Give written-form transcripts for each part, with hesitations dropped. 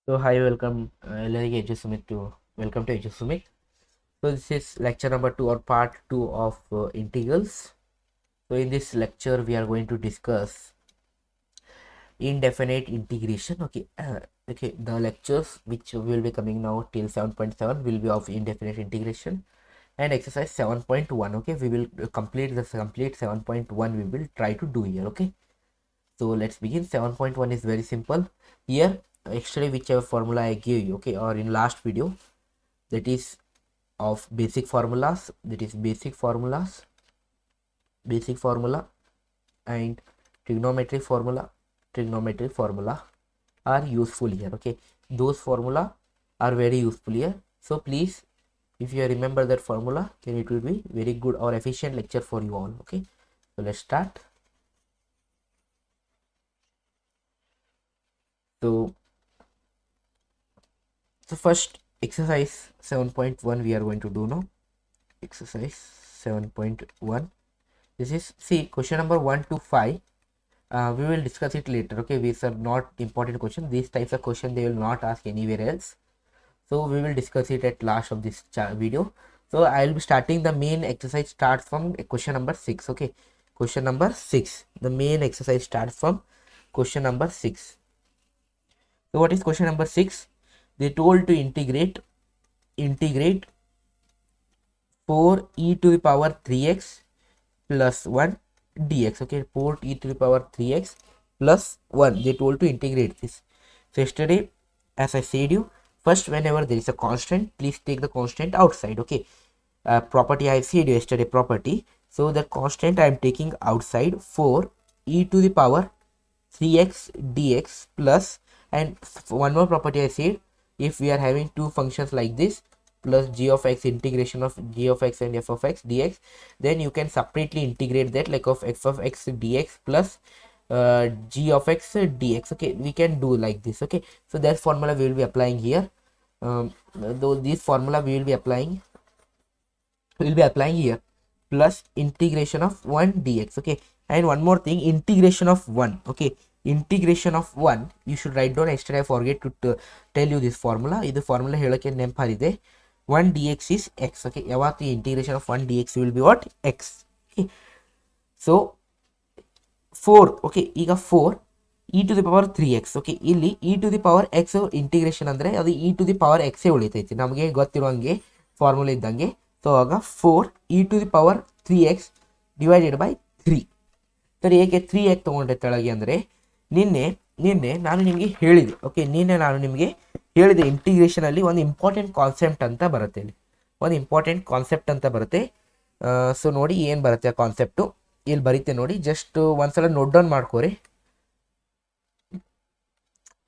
So hi, welcome, ಎಲ್ಲರಿಗೆ H Sumit to welcome to H Sumit. So this is lecture number 2 or part 2 of integrals. So in this lecture we are going to discuss indefinite integration. Okay, the lectures which will be coming now till 7.7 will be of indefinite integration and exercise 7.1. Okay, we will complete 7.1 we will try to do here. Okay, so let's begin. 7.1 is very simple. Here actually whichever formula I gave you, okay, or in last video, that is of basic formulas, that is basic formula and trigonometric formula are useful here. Okay, those formula are very useful here. So please, if you remember that formula, then it will be very good or efficient lecture for you all. Okay, so let's start. So first exercise 7.1 we are going to do now. Exercise 7.1, this is, see, question number 1 to 5. We will discuss it later. Okay, these are not important questions. These types of questions they will not ask anywhere else, so we will discuss it at last of this video. So I will be starting. The main exercise starts from question number 6. Okay, question number 6, the main exercise starts from question number 6. So what is question number 6? They told to integrate 4e to the power 3x plus 1 dx. Okay, 4e to the power 3x plus 1. They told to integrate this. So yesterday, as I said you, first whenever there is a constant, please take the constant outside. Okay, property I said yesterday, property. So the constant I am taking outside, 4e to the power 3x dx plus, and one more property I said, if we are having two functions like this, plus g of x, integration of g of x and f of x dx, then you can separately integrate that, like of f of x dx plus g of x dx. Okay, we can do like this. Okay, so that formula we will be applying here. Though this formula we will be applying here, plus integration of 1 dx. Okay, and one more thing, integration of 1. Okay, integration of 1 you should write down. Yesterday I forget to tell you this formula. This formula ಹೇಳಕ್ಕೆ ನೆನಪಾರಿದೆ. 1 dx is x. Okay, ಯಾವತ್ತು integration of 1 dx will be what? X. Okay, so 4. Okay, ಈಗ 4 e to the power 3x. Okay, ಇಲ್ಲಿ e to the power x integration ಅಂದ್ರೆ ಅದು e to the power x ಉಳಿತೈತಿ, ನಮಗೆ ಗೊತ್ತಿರುವಂಗೆ formula ಇದ್ದಂಗೆ. So ಆಗ 4 e to the power 3x divided by 3. ಸರಿ, ಏಕೆ 3 ಯಾಕೆ ತೊಗೊಂಡೆ ತೆಳಗೆ ಅಂದರೆ, ನಿನ್ನೆ ನಾನು ನಿಮಗೆ ಹೇಳಿದೆ. ಓಕೆ, ಹೇಳಿದೆ ಇಂಟಿಗ್ರೇಷನಲ್ಲಿ ಒಂದು ಇಂಪಾರ್ಟೆಂಟ್ ಕಾನ್ಸೆಪ್ಟ್ ಅಂತ ಬರುತ್ತೆ. ಇಲ್ಲಿ ಒಂದು ಇಂಪಾರ್ಟೆಂಟ್ ಕಾನ್ಸೆಪ್ಟ್ ಅಂತ ಬರುತ್ತೆ. ಸೊ ನೋಡಿ ಏನು ಬರುತ್ತೆ ಆ ಕಾನ್ಸೆಪ್ಟು, ಇಲ್ಲಿ ಬರೀತೆ ನೋಡಿ. ಜಸ್ಟ್ ಒಂದ್ಸಲ ನೋಟ್ ಡೌನ್ ಮಾಡ್ಕೋರಿ.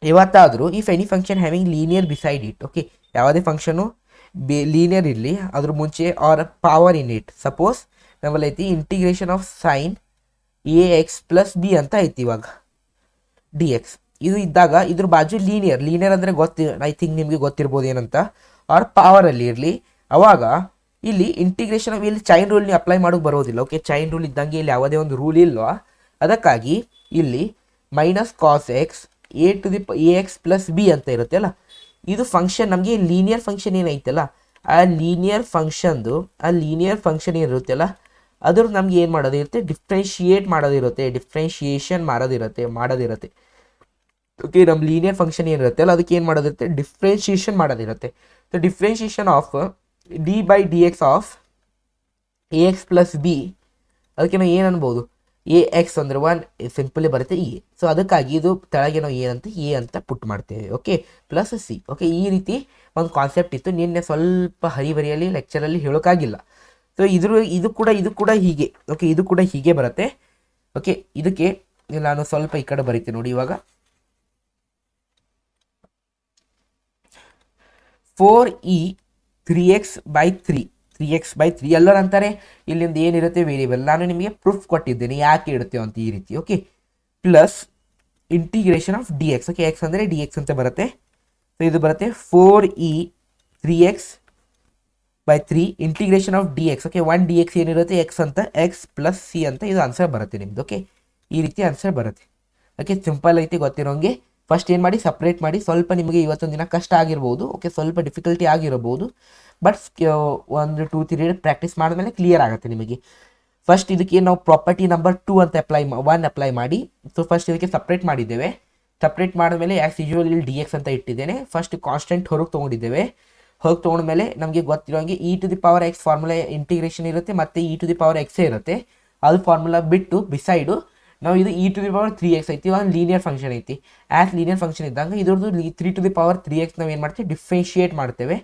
ಯಾವತ್ತಾದರೂ if any function having linear beside it. Okay, ಯಾವುದೇ ಫಂಕ್ಷನು ಲೀನಿಯರ್ ಇರಲಿ, ಅದ್ರ ಮುಂಚೆ or power in it. Suppose ನಮ್ಮಲ್ಲಿ ಐತಿ integration of sine a x plus b ಅಂತ ಐತಿ ಇವಾಗ ಡಿ ಎಕ್ಸ್. ಇದು ಇದ್ದಾಗ ಇದ್ರ ಬಾಜು ಲೀನಿಯರ್ ಅಂದರೆ ಐ ಥಿಂಕ್ ನಿಮಗೆ ಗೊತ್ತಿರ್ಬೋದು ಏನಂತ. ಆರ್ ಪವರಲ್ಲಿ ಇರಲಿ, ಅವಾಗ ಇಲ್ಲಿ ಇಂಟಿಗ್ರೇಷನ್ ಇಲ್ಲಿ ಚೈನ್ ರೂಲ್ ನೀವು ಅಪ್ಲೈ ಮಾಡೋಕೆ ಬರೋದಿಲ್ಲ. ಓಕೆ, ಚೈನ್ ರೂಲ್ ಇದ್ದಂಗೆ ಇಲ್ಲಿ ಯಾವುದೇ ಒಂದು ರೂಲ್ ಇಲ್ವಾ, ಅದಕ್ಕಾಗಿ ಇಲ್ಲಿ minus cos x a to the a x plus b ಅಂತ ಇರುತ್ತೆ ಅಲ್ಲ. ಇದು ಫಂಕ್ಷನ್ ನಮಗೆ ಲೀನಿಯರ್ ಫಂಕ್ಷನ್ ಏನೈತಲ್ಲ, ಆ ಲೀನಿಯರ್ ಫಂಕ್ಷನ್ ಏನಿರುತ್ತಲ್ಲ ಅದ್ರ ನಮ್ಗೆ ಏನು ಮಾಡೋದಿರುತ್ತೆ, ಡಿಫ್ರೆನ್ಶಿಯೇಟ್ ಮಾಡೋದಿರುತ್ತೆ, ಮಾಡೋದಿರುತ್ತೆ. ಓಕೆ, ನಮ್ಮ ಲೀನಿಯರ್ ಫಂಕ್ಷನ್ ಏನಿರುತ್ತೆ ಅಲ್ಲ ಅದಕ್ಕೆ ಏನು ಮಾಡೋದಿರುತ್ತೆ, ಡಿಫ್ರೆನ್ಶಿಯೇಷನ್ ಮಾಡೋದಿರುತ್ತೆ. So differentiation of d by d x of a x plus b, ಅದಕ್ಕೆ ನಾವು ಏನು ಅನ್ಬೋದು, ಎ ಎಕ್ಸ್ ಅಂದರೆ 1 ಸಿಂಪಲಿ ಬರುತ್ತೆ ಇ. ಸೊ ಅದಕ್ಕಾಗಿ ಇದು ತೆಳಗೆ ನಾವು ಏನಂತ ಎ ಅಂತ ಪುಟ್ ಮಾಡ್ತೇವೆ. Okay, plus c. ಓಕೆ, ಈ ರೀತಿ ಒಂದು ಕಾನ್ಸೆಪ್ಟ್ ಇತ್ತು. ನಿನ್ನೆ ಸ್ವಲ್ಪ ಹರಿಬರಿಯಲ್ಲಿ ಲೆಕ್ಚರಲ್ಲಿ ಹೇಳೋಕ್ಕಾಗಿಲ್ಲ. ಸೊ ಇದು ಕೂಡ ಹೀಗೆ. ಓಕೆ, ಇದು ಕೂಡ ಹೀಗೆ ಬರುತ್ತೆ. ಓಕೆ, ಇದಕ್ಕೆ ನಾನು ಸ್ವಲ್ಪ ಈ ಕಡೆ ಬರೀತೀನಿ ನೋಡಿ. ಇವಾಗ 4e 3x by 3 ಎಲ್ಲರೂ ಅಂತಾರೆ ಇಲ್ಲಿಂದ ಏನಿರುತ್ತೆ ವೇರಿಯಬಲ್. ನಾನು ನಿಮಗೆ ಪ್ರೂಫ್ ಕೊಟ್ಟಿದ್ದೇನೆ ಯಾಕೆ ಇಡುತ್ತೇವೆ ಅಂತ ಈ ರೀತಿ. Okay, plus integration of d x. Okay, X ಅಂದರೆ ಡಿ ಎಕ್ಸ್ ಅಂತ ಬರುತ್ತೆ. ಸೊ ಇದು ಬರುತ್ತೆ 4e 3x by 3 integration of d x. Okay, 1 d X ಏನಿರುತ್ತೆ ಎಕ್ಸ್ ಅಂತ, ಎಕ್ಸ್ ಪ್ಲಸ್ ಸಿ ಅಂತ ಇದು ಆನ್ಸರ್ ಬರುತ್ತೆ ನಿಮ್ದು. ಓಕೆ, ಈ ರೀತಿ ಆನ್ಸರ್ ಬರುತ್ತೆ. ಓಕೆ, ಸಿಂಪಲ್ ಐತಿ ಗೊತ್ತಿರೋಂಗೆ. ಫಸ್ಟ್ ಏನು ಮಾಡಿ ಸಪ್ರೇಟ್ ಮಾಡಿ. ಸ್ವಲ್ಪ ನಿಮಗೆ ಇವತ್ತೊಂದು ದಿನ ಕಷ್ಟ ಆಗಿರ್ಬೋದು, ಓಕೆ, ಸ್ವಲ್ಪ ಡಿಫಿಕಲ್ಟಿ ಆಗಿರಬಹುದು, ಬಟ್ 1-2-3 ಪ್ರಾಕ್ಟೀಸ್ ಮಾಡಿದ್ಮೇಲೆ ಕ್ಲಿಯರ್ ಆಗುತ್ತೆ ನಿಮಗೆ. ಫಸ್ಟ್ ಇದಕ್ಕೆ ನಾವು ಪ್ರಾಪರ್ಟಿ ನಂಬರ್ 2 ಅಂತ ಅಪ್ಲೈ ಮಾಡಿ. ಸೊ ಫಸ್ಟ್ ಇದಕ್ಕೆ ಸಪ್ರೇಟ್ ಮಾಡಿದ್ದೇವೆ. ಸಪ್ರೇಟ್ ಮಾಡಿದ್ಮೇಲೆ ಆ್ಯಸ್ ಯೂಶುವಲ್ ಇಲ್ಲಿ ಡಿ ಎಕ್ಸ್ ಅಂತ ಇಟ್ಟಿದ್ದೇನೆ. ಫಸ್ಟ್ ಕಾನ್ಸ್ಟೆಂಟ್ ಹೊರಗೆ ತೊಗೊಂಡಿದ್ದೇವೆ. ಹೊರಗೆ ತೊಗೊಂಡ್ಮೇಲೆ ನಮಗೆ ಗೊತ್ತಿರೋಂಗೆ e⁴x ಫಾರ್ಮುಲಾ ಇಂಟಿಗ್ರೇಷನ್ ಇರುತ್ತೆ ಮತ್ತು e⁴x ಇರುತ್ತೆ. ಅದು ಫಾರ್ಮುಲಾ ಬಿಟ್ಟು ಬಿಸೈಡು ನಾವು ಇದು e⁻3x ಐತಿ, ಒಂದು ಲೀನಿಯರ್ ಫಂಕ್ಷನ್ ಐತಿ. ಆ್ಯಸ್ ಲೀನಿಯರ್ ಫಂಕ್ಷನ್ ಇದ್ದಂಗೆ ಇದ್ರದ್ದು 3⁻3x ನಾವು ಏನು ಮಾಡ್ತೀವಿ, ಡಿಫ್ರೆನ್ಷಿಯೇಟ್ ಮಾಡ್ತೇವೆ.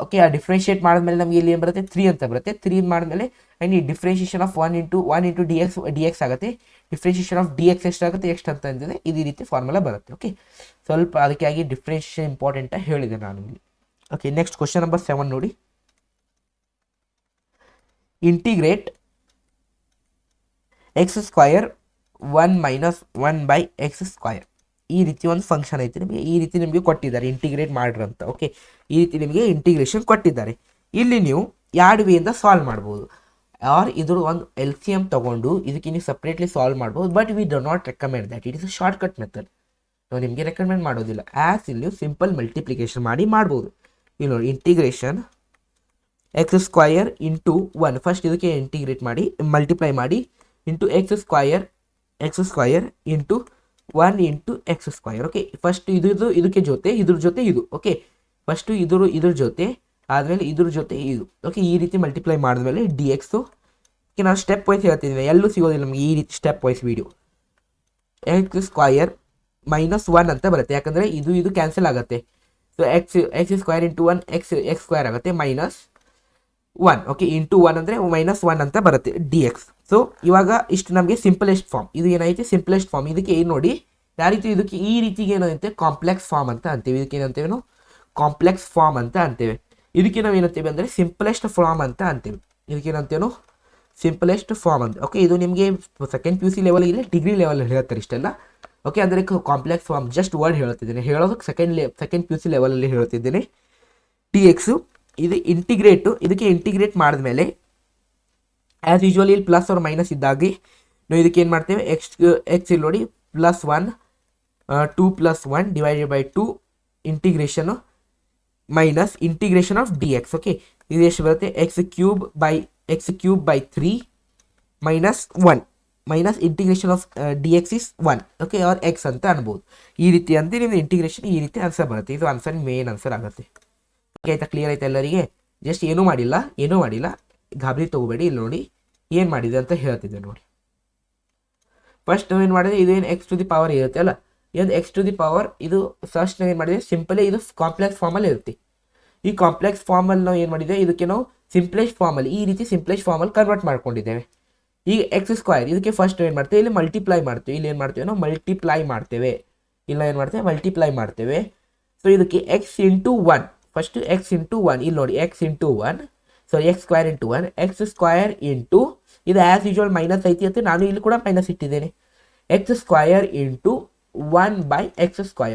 ಓಕೆ, ಆ ಡಿಫ್ರೆನ್ಷಿಯೇಟ್ ಮಾಡಿದ್ಮೇಲೆ ನಮಗೆ ಇಲ್ಲಿ ಏನು ಬರುತ್ತೆ, 3 ಅಂತ ಬರುತ್ತೆ. 3 ಮಾಡಿದ್ಮೇಲೆ ಈ ಡಿಫ್ರೆನ್ಷಿಯೇಷನ್ ಆಫ್ 1 ಡಿ ಎಕ್ಸ್ ಆಗುತ್ತೆ. ಡಿಫ್ರೆನ್ಷಿಯೇಷನ್ ಆಫ್ ಡಿ ಎಕ್ಸ್ ಎಷ್ಟಾಗುತ್ತೆ, ಎಷ್ಟು ಅಂತ ಅಂದಿದೆ, ಈ ರೀತಿ ಫಾರ್ಮುಲಾ ಬರುತ್ತೆ. ಓಕೆ, ಸ್ವಲ್ಪ ಅದಕ್ಕಾಗಿ ಡಿಫ್ರೆನ್ಷಿಯೇಷನ್ ಇಂಪಾರ್ಟೆಂಟ್ ಹೇಳಿದೆ ನಾನು ಇಲ್ಲಿ. ಓಕೆ, ನೆಕ್ಸ್ಟ್ ಕ್ವಶನ್ ನಂಬರ್ 7 ನೋಡಿ. Integrate x² 1 - 1/x². ಈ ರೀತಿ ಒಂದು ಫಂಕ್ಷನ್ ಐತಿ ನಿಮಗೆ, ಈ ರೀತಿ ನಿಮಗೆ ಕೊಟ್ಟಿದ್ದಾರೆ ಇಂಟಿಗ್ರೇಟ್ ಮಾಡ್ರಿ ಅಂತ. ಓಕೆ, ಈ ರೀತಿ ನಿಮಗೆ ಇಂಟಿಗ್ರೇಷನ್ ಕೊಟ್ಟಿದ್ದಾರೆ. ಇಲ್ಲಿ ನೀವು ಎರಡು ವೇಯಿಂದ ಸಾಲ್ವ್ ಮಾಡ್ಬೋದು. ಆರ್ ಇದ್ರ ಒಂದು LCM ತೊಗೊಂಡು ಇದಕ್ಕೆ ನೀವು ಸಪ್ರೇಟ್ಲಿ ಸಾಲ್ವ್ ಮಾಡ್ಬೋದು. But we do not recommend that, it is a shortcut method. ನಾವು ನಿಮಗೆ ರೆಕಮೆಂಡ್ ಮಾಡೋದಿಲ್ಲ. ಆ್ಯಸ್ ಇಲ್ಲಿ ಸಿಂಪಲ್ ಮಲ್ಟಿಪ್ಲಿಕೇಶನ್ ಮಾಡ್ಬೋದು. ಇಲ್ಲಿ ನೋಡಿ, ಇಂಟಿಗ್ರೇಷನ್ x² ಇಂಟು 1. ಫಸ್ಟ್ ಇದಕ್ಕೆ ಇಂಟಿಗ್ರೇಟ್ ಮಾಡಿ, ಮಲ್ಟಿಪ್ಲೈ ಮಾಡಿ, into x² into 1 into x². Okay, first ಇದಕ್ಕೆ ಜೊತೆ ಇದ್ರ ಜೊತೆ ಇದು. ಓಕೆ, ಫಸ್ಟು ಇದ್ರ ಜೊತೆ ಆದಮೇಲೆ ಇದ್ರ ಜೊತೆ ಇದು. ಓಕೆ, ಈ ರೀತಿ ಮಲ್ಟಿಪ್ಲೈ ಮಾಡಿದ್ಮೇಲೆ ಡಿ ಎಕ್ಸು. ಓಕೆ, ನಾನು ಸ್ಟೆಪ್ ವೈಸ್ ಹೇಳ್ತಿದ್ದೀನಿ, ಎಲ್ಲೂ ಸಿಗೋದಿಲ್ಲ ನಮಗೆ ಈ ರೀತಿ ಸ್ಟೆಪ್ ವೈಸ್ ವೀಡಿಯೋ. x² -1 ಅಂತ ಬರುತ್ತೆ, ಯಾಕಂದರೆ ಇದು ಕ್ಯಾನ್ಸಲ್ ಆಗುತ್ತೆ. ಸೊ x² ಇಂಟು 1 x² ಆಗುತ್ತೆ -1. ಓಕೆ, ಇಂಟು 1 ಅಂದರೆ -1 ಅಂತ ಬರುತ್ತೆ ಡಿ ಎಕ್ಸ್. ಸೊ ಇವಾಗ ಇಷ್ಟು ನಮಗೆ ಸಿಂಪಲೆಸ್ಟ್ ಫಾರ್ಮ್. ಇದು ಏನೈತೆ, ಸಿಂಪಲೆಸ್ಟ್ ಫಾರ್ಮ್. ಇದಕ್ಕೆ ಏನು ನೋಡಿ, ಯಾವ ರೀತಿ ಇದಕ್ಕೆ ಈ ರೀತಿಗೆ ಏನಂತೆ, ಕಾಂಪ್ಲೆಕ್ಸ್ ಫಾರ್ಮ್ ಅಂತ ಅಂತೀವಿ. ಇದಕ್ಕೆ ಏನಂತೇವೆ ನಾವು, ಕಾಂಪ್ಲೆಕ್ಸ್ ಫಾರ್ಮ್ ಅಂತ ಅಂತೇವೆ. ಇದಕ್ಕೆ ನಾವು ಏನಂತೇವೆ ಅಂದರೆ ಸಿಂಪಲೆಸ್ಟ್ ಫಾರ್ಮ್ ಅಂತ ಅಂತೀವಿ. ಇದಕ್ಕೆ ಏನಂತೇನು, ಸಿಂಪಲೆಸ್ಟ್ ಫಾರ್ಮ್ ಅಂತ. ಓಕೆ, ಇದು ನಿಮಗೆ ಸೆಕೆಂಡ್ PUC ಲೆವೆಲ್ ಇಲ್ಲ, ಡಿಗ್ರಿ ಲೆವೆಲ್ ಹೇಳ್ತಾರೆ ಇಷ್ಟೆಲ್ಲ. ಓಕೆ, ಅಂದರೆ ಕಾಂಪ್ಲೆಕ್ಸ್ ಫಾರ್ಮ್ ಜಸ್ಟ್ ವರ್ಡ್ ಹೇಳ್ತಿದ್ದೇನೆ, ಹೇಳೋದಕ್ಕೆ ಸೆಕೆಂಡ್ PUC ಲೆವೆಲಲ್ಲಿ ಹೇಳ್ತಿದ್ದೇನೆ. ಡಿ ಎಕ್ಸು ಇದು ಇಂಟಿಗ್ರೇಟು. ಇದಕ್ಕೆ ಇಂಟಿಗ್ರೇಟ್ ಮಾಡಿದ್ಮೇಲೆ ಆ್ಯಸ್ ಯೂಶುವಲಿ ಇಲ್ಲಿ ಪ್ಲಸ್ ಆರ್ ಮೈನಸ್ ಇದ್ದಾಗಿ ನಾವು ಇದಕ್ಕೆ ಏನು ಮಾಡ್ತೇವೆ, ಎಕ್ಸ್ ಇಲ್ಲಿ ನೋಡಿ +1 2 + 1 / 2 integration minus integration of d x. Okay, ಇದು ಎಷ್ಟು ಬರುತ್ತೆ, x³ - 1 minus integration of d x is 1. Okay, or x ಅಂತ ಅನ್ಬೋದು. ಈ ರೀತಿ ಅಂತ ನಿಮ್ದು ಇಂಟಿಗ್ರೇಷನ್ ಈ ರೀತಿ ಆನ್ಸರ್ ಬರುತ್ತೆ. ಇದು ಆನ್ಸರ್ ಮೇನ್ ಆನ್ಸರ್ ಆಗುತ್ತೆ. ಓಕೆ ಆಯ್ತಾ, ಕ್ಲಿಯರ್ ಆಯ್ತಾ ಎಲ್ಲರಿಗೆ? ಜಸ್ಟ್ ಏನೂ ಮಾಡಿಲ್ಲ, ಗಾಬರಿ ತೊಗೋಬೇಡಿ. ಇಲ್ಲಿ ನೋಡಿ ಏನು ಮಾಡಿದೆ ಅಂತ ಹೇಳ್ತಿದ್ದೆ ನೋಡಿ. ಫಸ್ಟ್ ನಾವೇನು ಮಾಡಿದೆ, ಇದು ಏನು x⁻ ಇರುತ್ತೆ ಅಲ್ಲ, ಏನು x⁻ ಇದು ಫಸ್ಟ್ ನಾವು ಏನು ಮಾಡಿದೆ, ಸಿಂಪಲೇ ಇದು ಕಾಂಪ್ಲೆಕ್ಸ್ ಫಾರ್ಮಲ್ಲಿ ಇರುತ್ತೆ. ಈ ಕಾಂಪ್ಲೆಕ್ಸ್ ಫಾರ್ಮಲ್ಲಿ ನಾವು ಏನು ಮಾಡಿದೆ, ಇದಕ್ಕೆ ನಾವು ಸಿಂಪ್ಲೆಸ್ಟ್ ಫಾರ್ಮಲ್ಲಿ ಈ ರೀತಿ ಸಿಂಪ್ಲೆಸ್ಟ್ ಫಾರ್ಮಲ್ಲಿ ಕನ್ವರ್ಟ್ ಮಾಡ್ಕೊಂಡಿದ್ದೇವೆ. ಈಗ x² ಇದಕ್ಕೆ ಫಸ್ಟ್ ಏನು ಮಾಡ್ತೇವೆ, ಇಲ್ಲಿ ಮಲ್ಟಿಪ್ಲೈ ಮಾಡ್ತೇವೆ. ಇಲ್ಲಿ ಏನು ಮಾಡ್ತೇವೆ, ನಾವು ಮಲ್ಟಿಪ್ಲೈ ಮಾಡ್ತೇವೆ. ಮಲ್ಟಿಪ್ಲೈ ಮಾಡ್ತೇವೆ. ಸೊ ಇದಕ್ಕೆ x into 1, first x into 1. ಇಲ್ಲಿ ನೋಡಿ x into 1, x² into 1, x² into ಇದು ಆ್ಯಸ್ ಯೂಶುವಲ್ ಮೈನಸ್ ಐತಿ ಅಂತ ನಾನು ಇಲ್ಲಿ ಕೂಡ ಮೈನಸ್ ಇಟ್ಟಿದ್ದೇನೆ. x² into 1/x²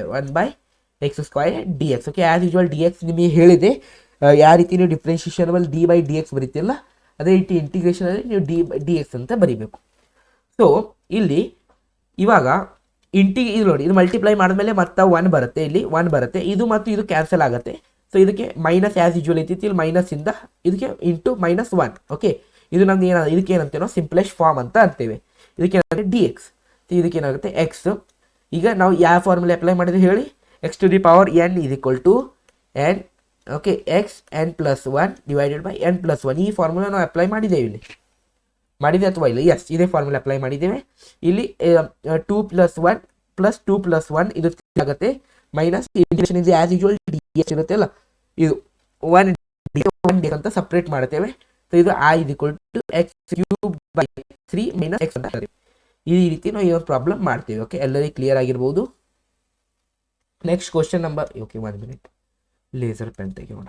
D x. Okay, as usual D X ನಿಮಗೆ ಹೇಳಿದೆ, ಯಾವ ರೀತಿ ನೀವು ಡಿಫ್ರೆನ್ಷಿಯೇಷನಲ್ಲಿ d/dx ಬರೀತಿಲ್ಲ, ಅದೇ ರೀತಿ ಇಂಟಿಗ್ರೇಷನಲ್ಲಿ ನೀವು d/dx ಅಂತ ಬರೀಬೇಕು. ಸೊ ಇಲ್ಲಿ ಇವಾಗ ಇದು ನೋಡಿ, ಇದು ಮಲ್ಟಿಪ್ಲೈ ಮಾಡಿದ್ಮೇಲೆ ಮತ್ತೆ 1 ಬರುತ್ತೆ, ಇಲ್ಲಿ 1 ಬರುತ್ತೆ. ಇದು ಮತ್ತು ಇದು ಕ್ಯಾನ್ಸಲ್ ಆಗುತ್ತೆ. ಸೊ ಇದಕ್ಕೆ ಮೈನಸ್ ಆ್ಯಸ್ ಯೂಶುವಲ್ ಐತಿ, ಇಲ್ಲಿ ಮೈನಸ್ಸಿಂದ ಇದಕ್ಕೆ ಇಂಟು -1. ಓಕೆ, ಇದು ನಮ್ದು ಇದಕ್ಕೆ ಏನಂತೇವೆ ನಾವು ಸಿಂಪ್ಲೆಸ್ಟ್ ಫಾರ್ಮ್ ಅಂತ ಅಂತೇವೆ. ಇದಕ್ಕೆ ಏನಾಗುತ್ತೆ ಡಿ ಎಕ್ಸ್. ಇದಕ್ಕೆ ಏನಾಗುತ್ತೆ ಎಕ್ಸ್. ಈಗ ನಾವು ಯಾವ ಫಾರ್ಮುಲೆ ಅಪ್ಲೈ ಮಾಡಿದ್ವಿ ಹೇಳಿ, x⁴n = n. Okay, xn + 1 / n+1. ಈ ಫಾರ್ಮುಲಾ ನಾವು ಅಪ್ಲೈ ಮಾಡಿದ್ದೇವೆ ಇಲ್ಲಿ, ಅಥವಾ ಇಲ್ಲ? ಎಸ್, ಇದೇ ಫಾರ್ಮುಲಾ ಅಪ್ಲೈ ಮಾಡಿದ್ದೇವೆ. ಇಲ್ಲಿ 2 + 1 + 2 + 1 ಇದು ಆಗುತ್ತೆ ಮೈನಸ್ ಇಂಟಿಗ್ರೇಷನ್ ಇದು ಆ್ಯಸ್ ಯೂಶುವಲ್ ಡಿ ಎಕ್ಸ್ ಇರುತ್ತೆ ಅಲ್ಲ, ಇದು 1 ಅಂತ ಸಪ್ರೇಟ್ ಮಾಡ್ತೇವೆ. ಸೊ ಇದು I = x³ - x ಅಂತ. ಈ ರೀತಿ ನಾವು ಈ ಒಂದು ಪ್ರಾಬ್ಲಮ್ ಮಾಡ್ತೀವಿ. ಓಕೆ, ಎಲ್ಲರಿಗೂ ಕ್ಲಿಯರ್ ಆಗಿರ್ಬೋದು. Next question number, okay 1 minute, laser pen ತೆಗೆಯೋಣ.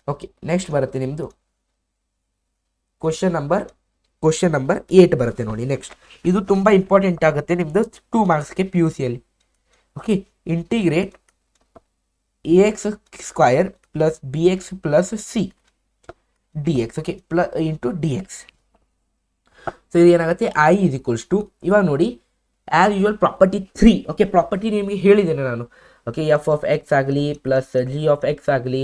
ಓಕೆ, ನೆಕ್ಸ್ಟ್ ಬರುತ್ತೆ ನಿಮ್ಮದು ಕ್ವಶನ್ ನಂಬರ್ 8 ಬರುತ್ತೆ ನೋಡಿ. ನೆಕ್ಸ್ಟ್ ಇದು ತುಂಬ ಇಂಪಾರ್ಟೆಂಟ್ ಆಗುತ್ತೆ ನಿಮ್ಮದು 2 ಮಾರ್ಕ್ಸ್ಗೆ PUCಯಲ್ಲಿ. Okay, integrate ax² + bx + c dx. Okay, into dx. So ಇದು ಏನಾಗುತ್ತೆ, I = ಇವಾಗ ನೋಡಿ as usual property 3. Okay, property ನಿಮಗೆ ಹೇಳಿದ್ದೇನೆ ನಾನು. ಓಕೆ, ಎಫ್ ಆಫ್ ಎಕ್ಸ್ ಆಗಲಿ ಪ್ಲಸ್ ಜಿ ಆಫ್ ಎಕ್ಸ್ ಆಗಲಿ,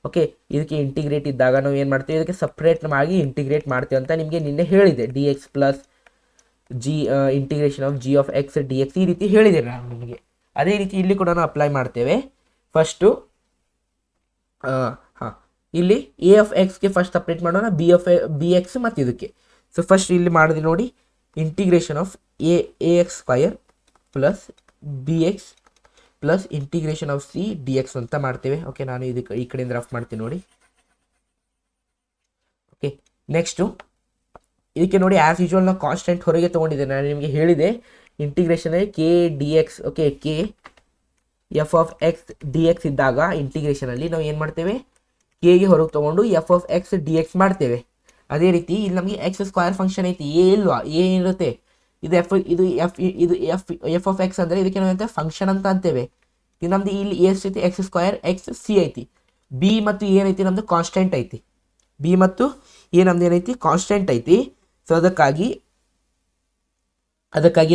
ಓಕೆ, ಇದಕ್ಕೆ ಇಂಟಿಗ್ರೇಟ್ ಇದ್ದಾಗ ನಾವು ಏನು ಮಾಡ್ತೀವಿ, ಇದಕ್ಕೆ ಸಪ್ರೇಟ್ ಮಾಡಿ ಇಂಟಿಗ್ರೇಟ್ ಮಾಡ್ತೀವಿ ಅಂತ ನಿಮಗೆ ನಿನ್ನೆ ಹೇಳಿದೆ. D x plus G integration of G of x d x ಈ ರೀತಿ ಹೇಳಿದೆ ನಾನು ನಿಮಗೆ. ಅದೇ ರೀತಿ ಇಲ್ಲಿ ಕೂಡ ನಾವು ಅಪ್ಲೈ ಮಾಡ್ತೇವೆ. ಫಸ್ಟು ಇಲ್ಲಿ ಎ ಆಫ್ ಎಕ್ಸ್ಗೆ ಫಸ್ಟ್ ಸಪ್ರೇಟ್ ಮಾಡೋಣ, ಬಿ ಎಕ್ಸ್ ಮತ್ತು ಇದಕ್ಕೆ. ಸೊ ಫಸ್ಟ್ ಇಲ್ಲಿ ಮಾಡಿದ್ವಿ ನೋಡಿ, integration of a X square plus B X plus integration of C D x ಅಂತ ಮಾಡ್ತೇವೆ. ಓಕೆ, ನಾನು ಇದಕ್ಕೆ ಈ ಕಡೆಯಿಂದ ರಫ್ ಮಾಡ್ತೀನಿ ನೋಡಿ. ಓಕೆ, ನೆಕ್ಸ್ಟು ಇದಕ್ಕೆ ನೋಡಿ ಆ್ಯಸ್ ಯೂಶುವಲ್ ನಾವು ಕಾನ್ಸ್ಟೆಂಟ್ ಹೊರಗೆ ತೊಗೊಂಡಿದ್ದೆ. ನಾನು ನಿಮಗೆ ಹೇಳಿದೆ integration K D x, okay, K F of x d X ಇದ್ದಾಗ ಇಂಟಿಗ್ರೇಷನಲ್ಲಿ ನಾವು ಏನು ಮಾಡ್ತೇವೆ, ಕೆಗೆ ಹೊರಗೆ ತೊಗೊಂಡು F of x d X ಮಾಡ್ತೇವೆ. ಅದೇ ರೀತಿ ಇಲ್ಲಿ ನಮಗೆ ಎಕ್ಸ್ ಸ್ಕ್ವೇರ್ ಫಂಕ್ಷನ್ ಐತಿ, ಎ ಇಲ್ವಾ, ಎ ಇರುತ್ತೆ, ಇದು ಎಫ್ ಆಫ್ ಎಕ್ಸ್ ಅಂದರೆ ಇದಕ್ಕೆ ಏನಂತೆ ಫಂಕ್ಷನ್ ಅಂತ ಅಂತೇವೆ. ಇದು ನಮ್ದು ಇಲ್ಲಿ ಎಷ್ಟು ಐತಿ, ಎಕ್ಸ್ ಸ್ಕ್ವೇರ್ ಎಕ್ಸ್ ಸಿ ಐತಿ. ಬಿ ಮತ್ತು ಏನೈತಿ ನಮ್ಮದು ಕಾನ್ಸ್ಟೆಂಟ್ ಐತಿ. ಬಿ ಮತ್ತು ಎ ನಮ್ದು ಏನೈತಿ ಕಾನ್ಸ್ಟೆಂಟ್ ಐತಿ. ಸೊ ಅದಕ್ಕಾಗಿ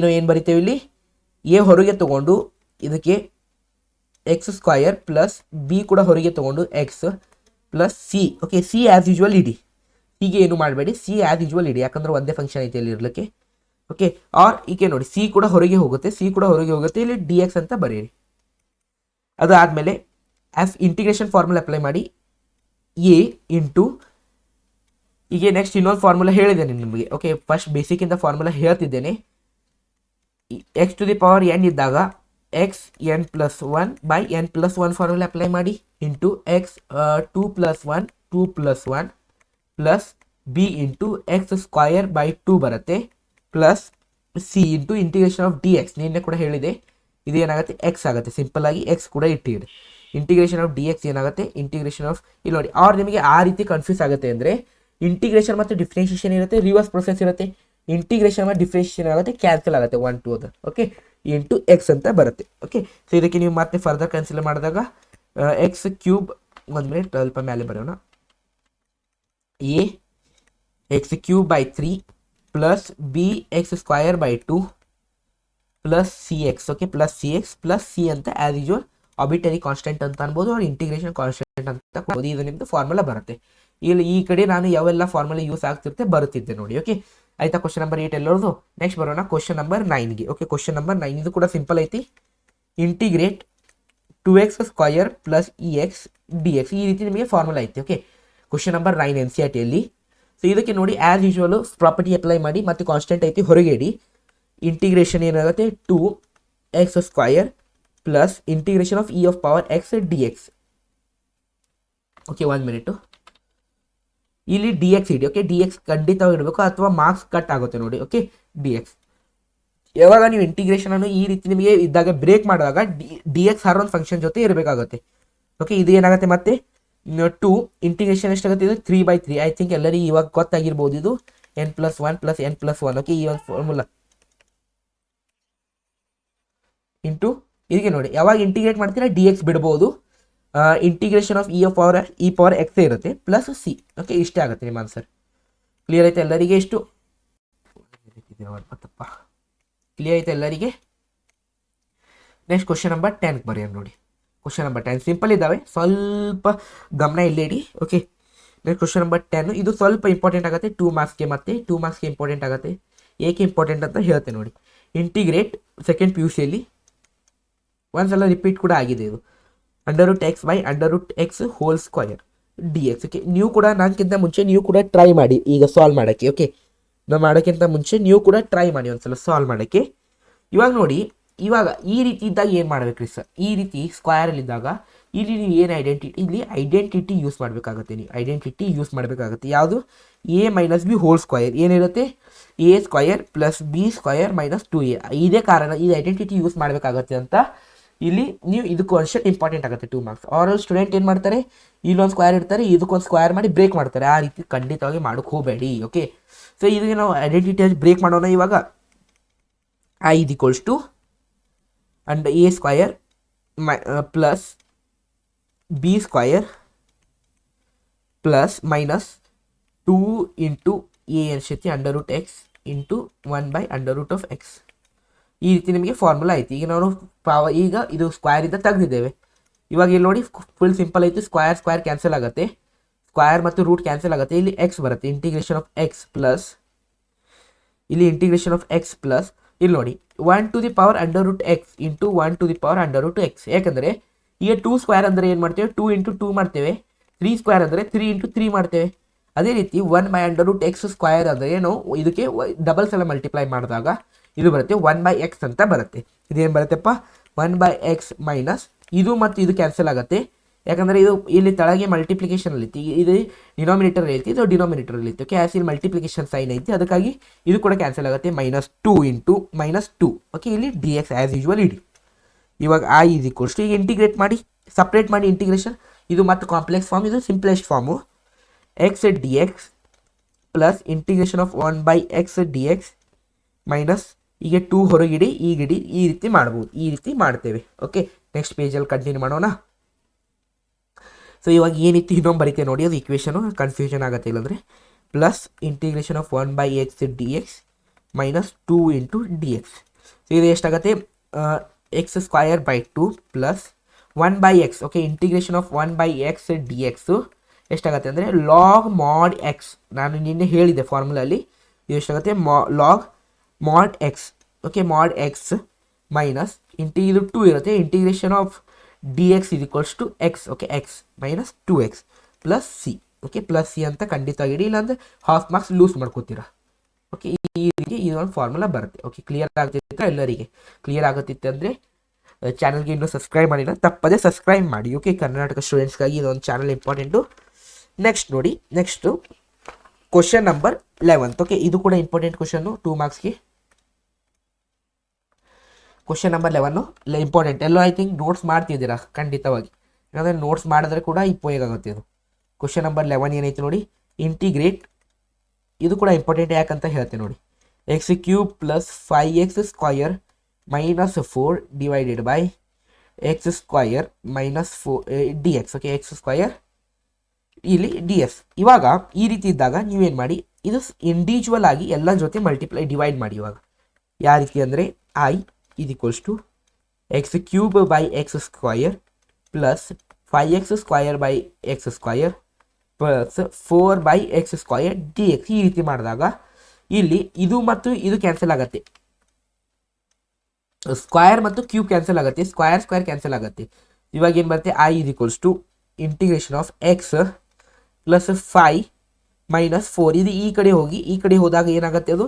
ನಾವು ಏನು ಬರಿತೇವೆ, ಇಲ್ಲಿ ಎ ಹೊರಗೆ ತೊಗೊಂಡು ಇದಕ್ಕೆ ಎಕ್ಸ್ ಸ್ಕ್ವಯರ್ ಪ್ಲಸ್ ಬಿ ಕೂಡ ಹೊರಗೆ ತೊಗೊಂಡು x plus c. Okay, c as usual ಇಡಿ, ಹೀಗೆ ಏನು ಮಾಡಬೇಡಿ, ಸಿ ಆ್ಯಸ್ ಯೂಶುವಲ್ ಇಡಿ, ಯಾಕಂದ್ರೆ ಒಂದೇ ಫಂಕ್ಷನ್ ಐತಿ ಅಲ್ಲಿ ಇರಲಿಕ್ಕೆ. ಓಕೆ, ಆರ್ ಈಕೆ ನೋಡಿ ಸಿ ಕೂಡ ಹೊರಗೆ ಹೋಗುತ್ತೆ, ಇಲ್ಲಿ ಡಿ ಎಕ್ಸ್ ಅಂತ ಬರೆಯಿರಿ. ಅದು ಆದಮೇಲೆ ಇಂಟಿಗ್ರೇಷನ್ ಫಾರ್ಮುಲಾ ಅಪ್ಲೈ ಮಾಡಿ, ಎ ಇಂಟು ಈಗ ನೆಕ್ಸ್ಟ್ ಇನ್ನೊಂದು ಫಾರ್ಮುಲಾ ಹೇಳಿದ್ದೇನೆ ನಿಮಗೆ. ಓಕೆ, ಫಸ್ಟ್ ಬೇಸಿಕ್ಕಿಂದ ಫಾರ್ಮುಲಾ ಹೇಳ್ತಿದ್ದೇನೆ. X to the power n ಇದ್ದಾಗ x n plus 1 by n plus 1 formula apply ಮಾಡಿ, into x 2 plus 1 plus b into x square by 2 ಬರುತ್ತೆ, plus c into integration of d x. ನಿನ್ನೆ ಕೂಡ ಹೇಳಿದೆ, ಇದು ಏನಾಗುತ್ತೆ ಎಕ್ಸ್ ಆಗುತ್ತೆ, ಸಿಂಪಲ್ ಆಗಿ ಎಕ್ಸ್ ಕೂಡ ಇಟ್ಟಿದೆ. ಇಂಟಿಗ್ರೇಷನ್ ಆಫ್ ಡಿ ಎಕ್ಸ್ ಏನಾಗುತ್ತೆ, ಇಂಟಿಗ್ರೇಷನ್ ಆಫ್ ಇಲ್ಲಿ ನೋಡಿ. ಆರ್ ನಿಮಗೆ ಆ ರೀತಿ ಕನ್ಫ್ಯೂಸ್ ಆಗುತ್ತೆ ಅಂದರೆ ಇಂಟಿಗ್ರೇಷನ್ ಮತ್ತು ಡಿಫ್ರೆನ್ಷಿಯೇಷನ್ ಇರುತ್ತೆ, ರಿವರ್ಸ್ ಪ್ರೊಸೆಸ್ ಇರುತ್ತೆ. ಇಂಟಿಗ್ರೇಷನ್ ಮತ್ತು ಡಿಫ್ರೆನ್ಷಿಯೇಷನ್ ಆಗುತ್ತೆ, ಕ್ಯಾನ್ಸಲ್ ಆಗುತ್ತೆ 1 2 ಅದು. ಓಕೆ, ಇಂಟು ಎಕ್ಸ್ ಅಂತ ಬರುತ್ತೆ. ಓಕೆ, ಸೊ ಇದಕ್ಕೆ ನೀವು ಮತ್ತೆ ಫರ್ದರ್ ಕ್ಯಾನ್ಸಲ್ ಮಾಡಿದಾಗ ಎಕ್ಸ್ ಕ್ಯೂಬ್, ಒಂದು ಮಿನಿಟ್ ಸ್ವಲ್ಪ ಮೇಲೆ ಬರೋಣ, A X cube by 3 plus B X square by 2 plus c X. Okay, plus c X plus c ಅಂತ ಆ್ಯಸ್ ಯೂಶುವಲ್ ಆರ್ಬಿಟರಿ ಕಾನ್ಸ್ಟೆಂಟ್ ಅಂತ ಅನ್ಬೋದು, ಅವ್ರು ಇಂಟಿಗ್ರೇಷನ್ ಕಾನ್ಸ್ಟೆಂಟ್ ಅಂತ ಕೊಡ್ಬೋದು. ಇದು ನಿಮ್ಮದು ಫಾರ್ಮುಲಾ ಬರುತ್ತೆ. ಇಲ್ಲಿ ಈ ಕಡೆ ನಾನು ಯಾವೆಲ್ಲ ಫಾರ್ಮುಲಾ ಯೂಸ್ ಆಗ್ತಿರುತ್ತೆ ಬರುತ್ತಿದ್ದೆ ನೋಡಿ. ಓಕೆ, ಆಯ್ತಾ. ಕ್ವಶನ್ ನಂಬರ್ 8 ಎಲ್ಲರದು. ನೆಕ್ಸ್ಟ್ ಬರೋಣ ಕ್ವಶನ್ ನಂಬರ್ 9ಗೆ. ಓಕೆ, ಕ್ವಶನ್ ನಂಬರ್ 9 ಇದು ಕೂಡ ಸಿಂಪಲ್ ಐತಿ. Integrate 2x square plus e x d x, ಈ ರೀತಿ ನಿಮಗೆ ಫಾರ್ಮುಲಾ ಐತಿ. ಓಕೆ, ಕ್ವಶನ್ ನಂಬರ್ 9 NCERTಯಲ್ಲಿ. ಸೊ ಇದಕ್ಕೆ ನೋಡಿ ಆ್ಯಸ್ ಯೂಶುವಲ್ ಪ್ರಾಪರ್ಟಿ ಅಪ್ಲೈ ಮಾಡಿ, ಮತ್ತು ಕಾನ್ಸ್ಟೆಂಟ್ ಐತಿ ಹೊರಗೆ ಇಡಿ. ಇಂಟಿಗ್ರೇಷನ್ ಏನಾಗುತ್ತೆ 2x square plus integration of E of power X d x. Okay, 1 minute. ಇಲ್ಲಿ ಡಿ ಎಕ್ಸ್ ಇಡಿ. ಓಕೆ, ಡಿ ಎಕ್ಸ್ ಖಂಡಿತವಾಗಿ ಇಡಬೇಕು, ಅಥವಾ ಮಾರ್ಕ್ಸ್ ಕಟ್ ಆಗುತ್ತೆ ನೋಡಿ. ಓಕೆ, ಡಿ ಎಕ್ಸ್ ಯಾವಾಗ ನೀವು ಇಂಟಿಗ್ರೇಷನ್ ಅನ್ನು ಈ ರೀತಿ ನಿಮಗೆ ಇದ್ದಾಗ ಬ್ರೇಕ್ ಮಾಡಿದಾಗ ಡಿ ಎಕ್ಸ್ ಹರ್ ಒಂದು ಫಂಕ್ಷನ್ ಜೊತೆ ಇರಬೇಕಾಗುತ್ತೆ. ಓಕೆ, ಇದು ಏನಾಗುತ್ತೆ ಮತ್ತೆ 2 ಇಂಟಿಗ್ರೇಷನ್ ಎಷ್ಟಾಗುತ್ತೆ, ಇದು 3/3. ಐ ಥಿಂಕ್ ಎಲ್ಲರಿಗೂ ಇವಾಗ ಗೊತ್ತಾಗಿರ್ಬೋದು, ಇದು n+1 ಪ್ಲಸ್ n+1. ಓಕೆ, ಈ ಒಂದು ಫಾರ್ಮುಲಾ ಇಂಟು ಇದಕ್ಕೆ ನೋಡಿ ಯಾವಾಗ ಇಂಟಿಗ್ರೇಟ್ ಮಾಡ್ತೀರಾ ಡಿ ಎಕ್ಸ್ ಬಿಡ್ಬೋದು. Integration of E power X ಇರುತ್ತೆ ಪ್ಲಸ್ ಸಿ. ಓಕೆ, ಇಷ್ಟೇ ಆಗುತ್ತೆ ನಿಮ್ಮ ಆನ್ಸರ್. ಕ್ಲಿಯರ್ ಐತೆ ಎಲ್ಲರಿಗೆ? ಎಷ್ಟು ಕ್ಲಿಯರ್ ಐತೆ ಎಲ್ಲರಿಗೆ? ನೆಕ್ಸ್ಟ್ ಕ್ವಶನ್ ನಂಬರ್ 10 ಬರೆಯೋಣ ನೋಡಿ. ಕ್ವಶನ್ ನಂಬರ್ 10 ಸಿಂಪಲ್ ಇದ್ದಾವೆ, ಸ್ವಲ್ಪ ಗಮನ ಇಲ್ಲೇ ಇಡಿ. ಓಕೆ, ನೆಕ್ಸ್ಟ್ ಕ್ವಶನ್ ನಂಬರ್ 10 ಇದು ಸ್ವಲ್ಪ ಇಂಪಾರ್ಟೆಂಟ್ ಆಗುತ್ತೆ 2 ಮಾರ್ಕ್ಸ್ಗೆ, ಮತ್ತು 2 ಮಾರ್ಕ್ಸ್ಗೆ ಇಂಪಾರ್ಟೆಂಟ್ ಆಗುತ್ತೆ. ಏಕೆ ಇಂಪಾರ್ಟೆಂಟ್ ಅಂತ ಹೇಳ್ತೇನೆ ನೋಡಿ. ಇಂಟಿಗ್ರೇಟ್ ಸೆಕೆಂಡ್ PUCಯಲ್ಲಿ ಒಂದ್ಸಲ ರಿಪೀಟ್ ಕೂಡ ಆಗಿದೆ ಇದು. √x by √x whole square d x. Okay, ನೀವು ಕೂಡ ನನಗಿಂತ ಮುಂಚೆ ನೀವು ಕೂಡ ಟ್ರೈ ಮಾಡಿ ಈಗ ಸಾಲ್ವ್ ಮಾಡೋಕ್ಕೆ. ಓಕೆ, ನಾವು ಮಾಡೋಕ್ಕಿಂತ ಮುಂಚೆ ನೀವು ಕೂಡ ಟ್ರೈ ಮಾಡಿ ಒಂದ್ಸಲ ಸಾಲ್ವ್ ಮಾಡೋಕ್ಕೆ. ಇವಾಗ ನೋಡಿ, ಇವಾಗ ಈ ರೀತಿ ಇದ್ದಾಗ ಏನು ಮಾಡಬೇಕ್ರಿ ಸರ್, ಈ ರೀತಿ ಸ್ಕ್ವಯರಲ್ಲಿದ್ದಾಗ ಇಲ್ಲಿ ನೀವು ಏನು ಐಡೆಂಟಿಟಿ ಯೂಸ್ ಮಾಡಬೇಕಾಗುತ್ತೆ. ನೀವು ಐಡೆಂಟಿಟಿ ಯೂಸ್ ಮಾಡಬೇಕಾಗುತ್ತೆ. ಯಾವುದು? a minus B whole square ಏನಿರುತ್ತೆ, a square plus B square minus 2a. ಇದೇ ಕಾರಣ ಇದು ಐಡೆಂಟಿಟಿ ಯೂಸ್ ಮಾಡಬೇಕಾಗತ್ತೆ ಅಂತ ಇಲ್ಲಿ ನೀವು ಇದು ಕ್ವಶನ್ ಇಂಪಾರ್ಟೆಂಟ್ ಆಗುತ್ತೆ 2 ಮಾರ್ಕ್ಸ್. ಆರ್ ಸ್ಟೂಡೆಂಟ್ ಏನು ಮಾಡ್ತಾರೆ, ಇಲ್ಲೊಂದು ಸ್ಕ್ವೇರ್ ಇಡ್ತಾರೆ, ಇದಕ್ಕೊಂದು ಸ್ಕ್ವೇರ್ ಮಾಡಿ ಬ್ರೇಕ್ ಮಾಡ್ತಾರೆ. ಆ ರೀತಿ ಖಂಡಿತವಾಗಿ ಮಾಡೋಕ್ಕೆ ಹೋಗಬೇಡಿ. ಓಕೆ, ಸೊ ಇದಕ್ಕೆ ನಾವು ಐಡೆಂಟಿಟಿ ಬ್ರೇಕ್ ಮಾಡೋಣ. ಇವಾಗ i = and a square plus B square plus minus 2 into a ಅನ್ಸತಿ √x into 1 by √x. ಈ ರೀತಿ ನಿಮಗೆ ಫಾರ್ಮುಲಾ ಐತಿ. ಈಗ ನಾವು ಈಗ ಇದು ಸ್ಕ್ವೇರಿಂದ ತೆಗೆದಿದ್ದೇವೆ. ಇವಾಗ ಇಲ್ಲಿ ನೋಡಿ ಫುಲ್ ಸಿಂಪಲ್ ಐತಿ. ಸ್ಕ್ವೇರ್ ಸ್ಕ್ವೇರ್ ಕ್ಯಾನ್ಸಲ್ ಆಗುತ್ತೆ, ಸ್ಕ್ವೇರ್ ಮತ್ತು ರೂಟ್ ಕ್ಯಾನ್ಸಲ್ ಆಗುತ್ತೆ. ಇಲ್ಲಿ ಎಕ್ಸ್ ಬರುತ್ತೆ, ಇಂಟಿಗ್ರೇಷನ್ ಆಫ್ ಎಕ್ಸ್ ಪ್ಲಸ್, ಇಲ್ಲಿ ಇಂಟಿಗ್ರೇಷನ್ ಆಫ್ ಎಕ್ಸ್ ಪ್ಲಸ್, ಇಲ್ಲಿ ನೋಡಿ 1 to the power under root x into 1 to the power under root x. ಯಾಕಂದರೆ ಈಗ 2 ಸ್ಕ್ವೇರ್ ಅಂದರೆ ಏನು ಮಾಡ್ತೇವೆ, 2 ಇಂಟು 2 ಮಾಡ್ತೇವೆ. 3 ಸ್ಕ್ವೇರ್ ಅಂದರೆ 3 ಇಂಟು 3 ಮಾಡ್ತೇವೆ. ಅದೇ ರೀತಿ 1 by under root x square ಅಂದರೆ ನಾವು ಇದಕ್ಕೆ ಡಬಲ್ ಸಲ ಮಲ್ಟಿಪ್ಲೈ ಮಾಡಿದಾಗ ಇದು ಬರುತ್ತೆ 1 ಬೈ ಎಕ್ಸ್ ಅಂತ ಬರುತ್ತೆ. ಇದೇನು ಬರುತ್ತೆಪ್ಪ, 1 ಬೈ ಎಕ್ಸ್ ಮೈನಸ್ ಇದು ಮತ್ತು ಇದು ಕ್ಯಾನ್ಸಲ್ ಆಗುತ್ತೆ. ಯಾಕಂದರೆ ಇದು ಇಲ್ಲಿ ತೆಳಗೆ ಮಲ್ಟಿಪ್ಲಿಕೇಶನ್ ಐತಿ, ಇದು ಡಿನಾಮಿನೇಟರ್ ಐತಿ, ಇದು ಡಿನಾಮಿನೇಟರ್ ಐತಿ. ಓಕೆ, ಆಸ್ ಇಲ್ಲಿ ಮಲ್ಟಿಪ್ಲಿಕೇಶನ್ ಸೈನ್ ಐತಿ, ಅದಕ್ಕಾಗಿ ಇದು ಕೂಡ ಕ್ಯಾನ್ಸಲ್ ಆಗುತ್ತೆ. -2 ಇಂಟು -2. ಓಕೆ, ಇಲ್ಲಿ ಡಿ ಎಕ್ಸ್ ಆ್ಯಸ್ ಯೂಶ್ವಲ್ ಇಡಿ. ಇವಾಗ ಐ ಈಸ್ ಈಕ್ವಲ್ಸ್ ಟು, ಈಗ ಇಂಟಿಗ್ರೇಟ್ ಮಾಡಿ, ಸಪ್ರೇಟ್ ಮಾಡಿ ಇಂಟಿಗ್ರೇಷನ್. ಇದು ಮತ್ತು ಕಾಂಪ್ಲೆಕ್ಸ್ ಫಾರ್ಮ್, ಇದು simplest form. X d x plus integration of 1 by x d x minus, ಈಗ 2 ಹೊರಗಿಡಿ, ಈಗಿಡಿ, ಈ ರೀತಿ ಮಾಡ್ಬೋದು, ಈ ರೀತಿ ಮಾಡ್ತೇವೆ. ಓಕೆ, ನೆಕ್ಸ್ಟ್ ಪೇಜಲ್ಲಿ ಕಂಟಿನ್ಯೂ ಮಾಡೋಣ. ಸೊ ಇವಾಗ ಏನಿತ್ತು ಇನ್ನೊಂದು ಬರೀತೆ ನೋಡಿ, ಅದು ಇಕ್ವೇಷನು ಕನ್ಫ್ಯೂಷನ್ ಆಗುತ್ತೆ. ಇಲ್ಲಂದರೆ plus integration of 1 by x d x minus 2 into d X. So ಇದು ಎಷ್ಟಾಗುತ್ತೆ, X square by 2 plus 1 by X. Okay, integration of 1 by x d x ಎಷ್ಟಾಗುತ್ತೆ ಅಂದರೆ ಲಾಗ್ ಮಾಡ್ ಎಕ್ಸ್. ನಾನು ನಿನ್ನೆ ಹೇಳಿದ್ದೆ ಫಾರ್ಮುಲಲ್ಲಿ, ಇದು ಎಷ್ಟಾಗುತ್ತೆ, log mod x. Okay, mod x minus ಇದು 2 ಇರುತ್ತೆ, integration of d x is equals to x. Okay, x minus 2x plus c. Okay, plus c ಅಂತ ಖಂಡಿತವಾಗಿ ಇಡಿ, ಇಲ್ಲಾಂದರೆ ಹಾಫ್ ಮಾರ್ಕ್ಸ್ ಲೂಸ್ ಮಾಡ್ಕೋತೀರಾ. ಓಕೆ, ಈ ರೀತಿ ಇದೊಂದು ಫಾರ್ಮುಲಾ ಬರುತ್ತೆ. ಓಕೆ, ಕ್ಲಿಯರ್ ಆಗ್ತಿತ್ತು ಎಲ್ಲರಿಗೆ? ಕ್ಲಿಯರ್ ಆಗುತ್ತಿತ್ತು ಅಂದರೆ ಚಾನಲ್ಗೆ ಇನ್ನೂ ಸಬ್ಸ್ಕ್ರೈಬ್ ಮಾಡಿಲ್ಲ, ತಪ್ಪದೇ ಸಬ್ಸ್ಕ್ರೈಬ್ ಮಾಡಿ. ಓಕೆ, ಕರ್ನಾಟಕ ಸ್ಟೂಡೆಂಟ್ಸ್ಗಾಗಿ ಇದೊಂದು ಚಾನಲ್ ಇಂಪಾರ್ಟೆಂಟು. ನೆಕ್ಸ್ಟ್ ನೋಡಿ, ನೆಕ್ಸ್ಟು ಕ್ವಶನ್ ನಂಬರ್ 11. ಓಕೆ, ಇದು ಕೂಡ ಇಂಪಾರ್ಟೆಂಟ್ ಕ್ವಶನ್ನು 2 ಮಾರ್ಕ್ಸ್ಗೆ. Question number 11 important. ಎಲ್ಲೋ ಐ ಥಿಂಕ್ ನೋಟ್ಸ್ ಮಾಡ್ತಿದ್ದೀರಾ ಖಂಡಿತವಾಗಿ, ಯಾಕಂದರೆ ನೋಟ್ಸ್ ಮಾಡಿದ್ರೆ ಕೂಡ ಉಪಯೋಗ ಆಗುತ್ತೆ ಇದು. ಕ್ವಶನ್ ನಂಬರ್ 11 ಏನೈತೆ ನೋಡಿ, ಇಂಟಿಗ್ರೇಟ್. ಇದು ಕೂಡ ಇಂಪಾರ್ಟೆಂಟ್, ಯಾಕಂತ ಹೇಳ್ತೇನೆ ನೋಡಿ. X cube plus 5x square minus 4 divided by X square minus 4 d x. Okay, X square ಇಲ್ಲಿ ಡಿ ಎಸ್. ಇವಾಗ ಈ ರೀತಿ ಇದ್ದಾಗ ನೀವೇನು ಮಾಡಿ, ಇದು ಇಂಡಿವಿಜುವಲ್ ಆಗಿ ಎಲ್ಲ ಜೊತೆ ಮಲ್ಟಿಪ್ಲೈ ಡಿವೈಡ್ ಮಾಡಿ. ಇವಾಗ ಯಾವ ರೀತಿ ಅಂದರೆ I is equals to x cube by x square plus 5x square by x square plus 4 by x square dx. ಈ ರೀತಿ ಮಾಡಿದಾಗ ಇಲ್ಲಿ ಇದು ಮತ್ತು ಇದು ಕ್ಯಾನ್ಸಲ್ ಆಗುತ್ತೆ, ಸ್ಕ್ವಯರ್ ಮತ್ತು ಕ್ಯೂಬ್ ಕ್ಯಾನ್ಸಲ್ ಆಗುತ್ತೆ, ಸ್ಕ್ವಯರ್ ಸ್ಕ್ವಯರ್ ಕ್ಯಾನ್ಸಲ್ ಆಗುತ್ತೆ. ಇವಾಗ ಏನು ಬರುತ್ತೆ, I is equals to integration of x plus 5 minus 4. ಇದು ಈ ಕಡೆ ಹೋಗಿ ಈ ಕಡೆ ಹೋದಾಗ ಏನಾಗುತ್ತೆ, ಅದು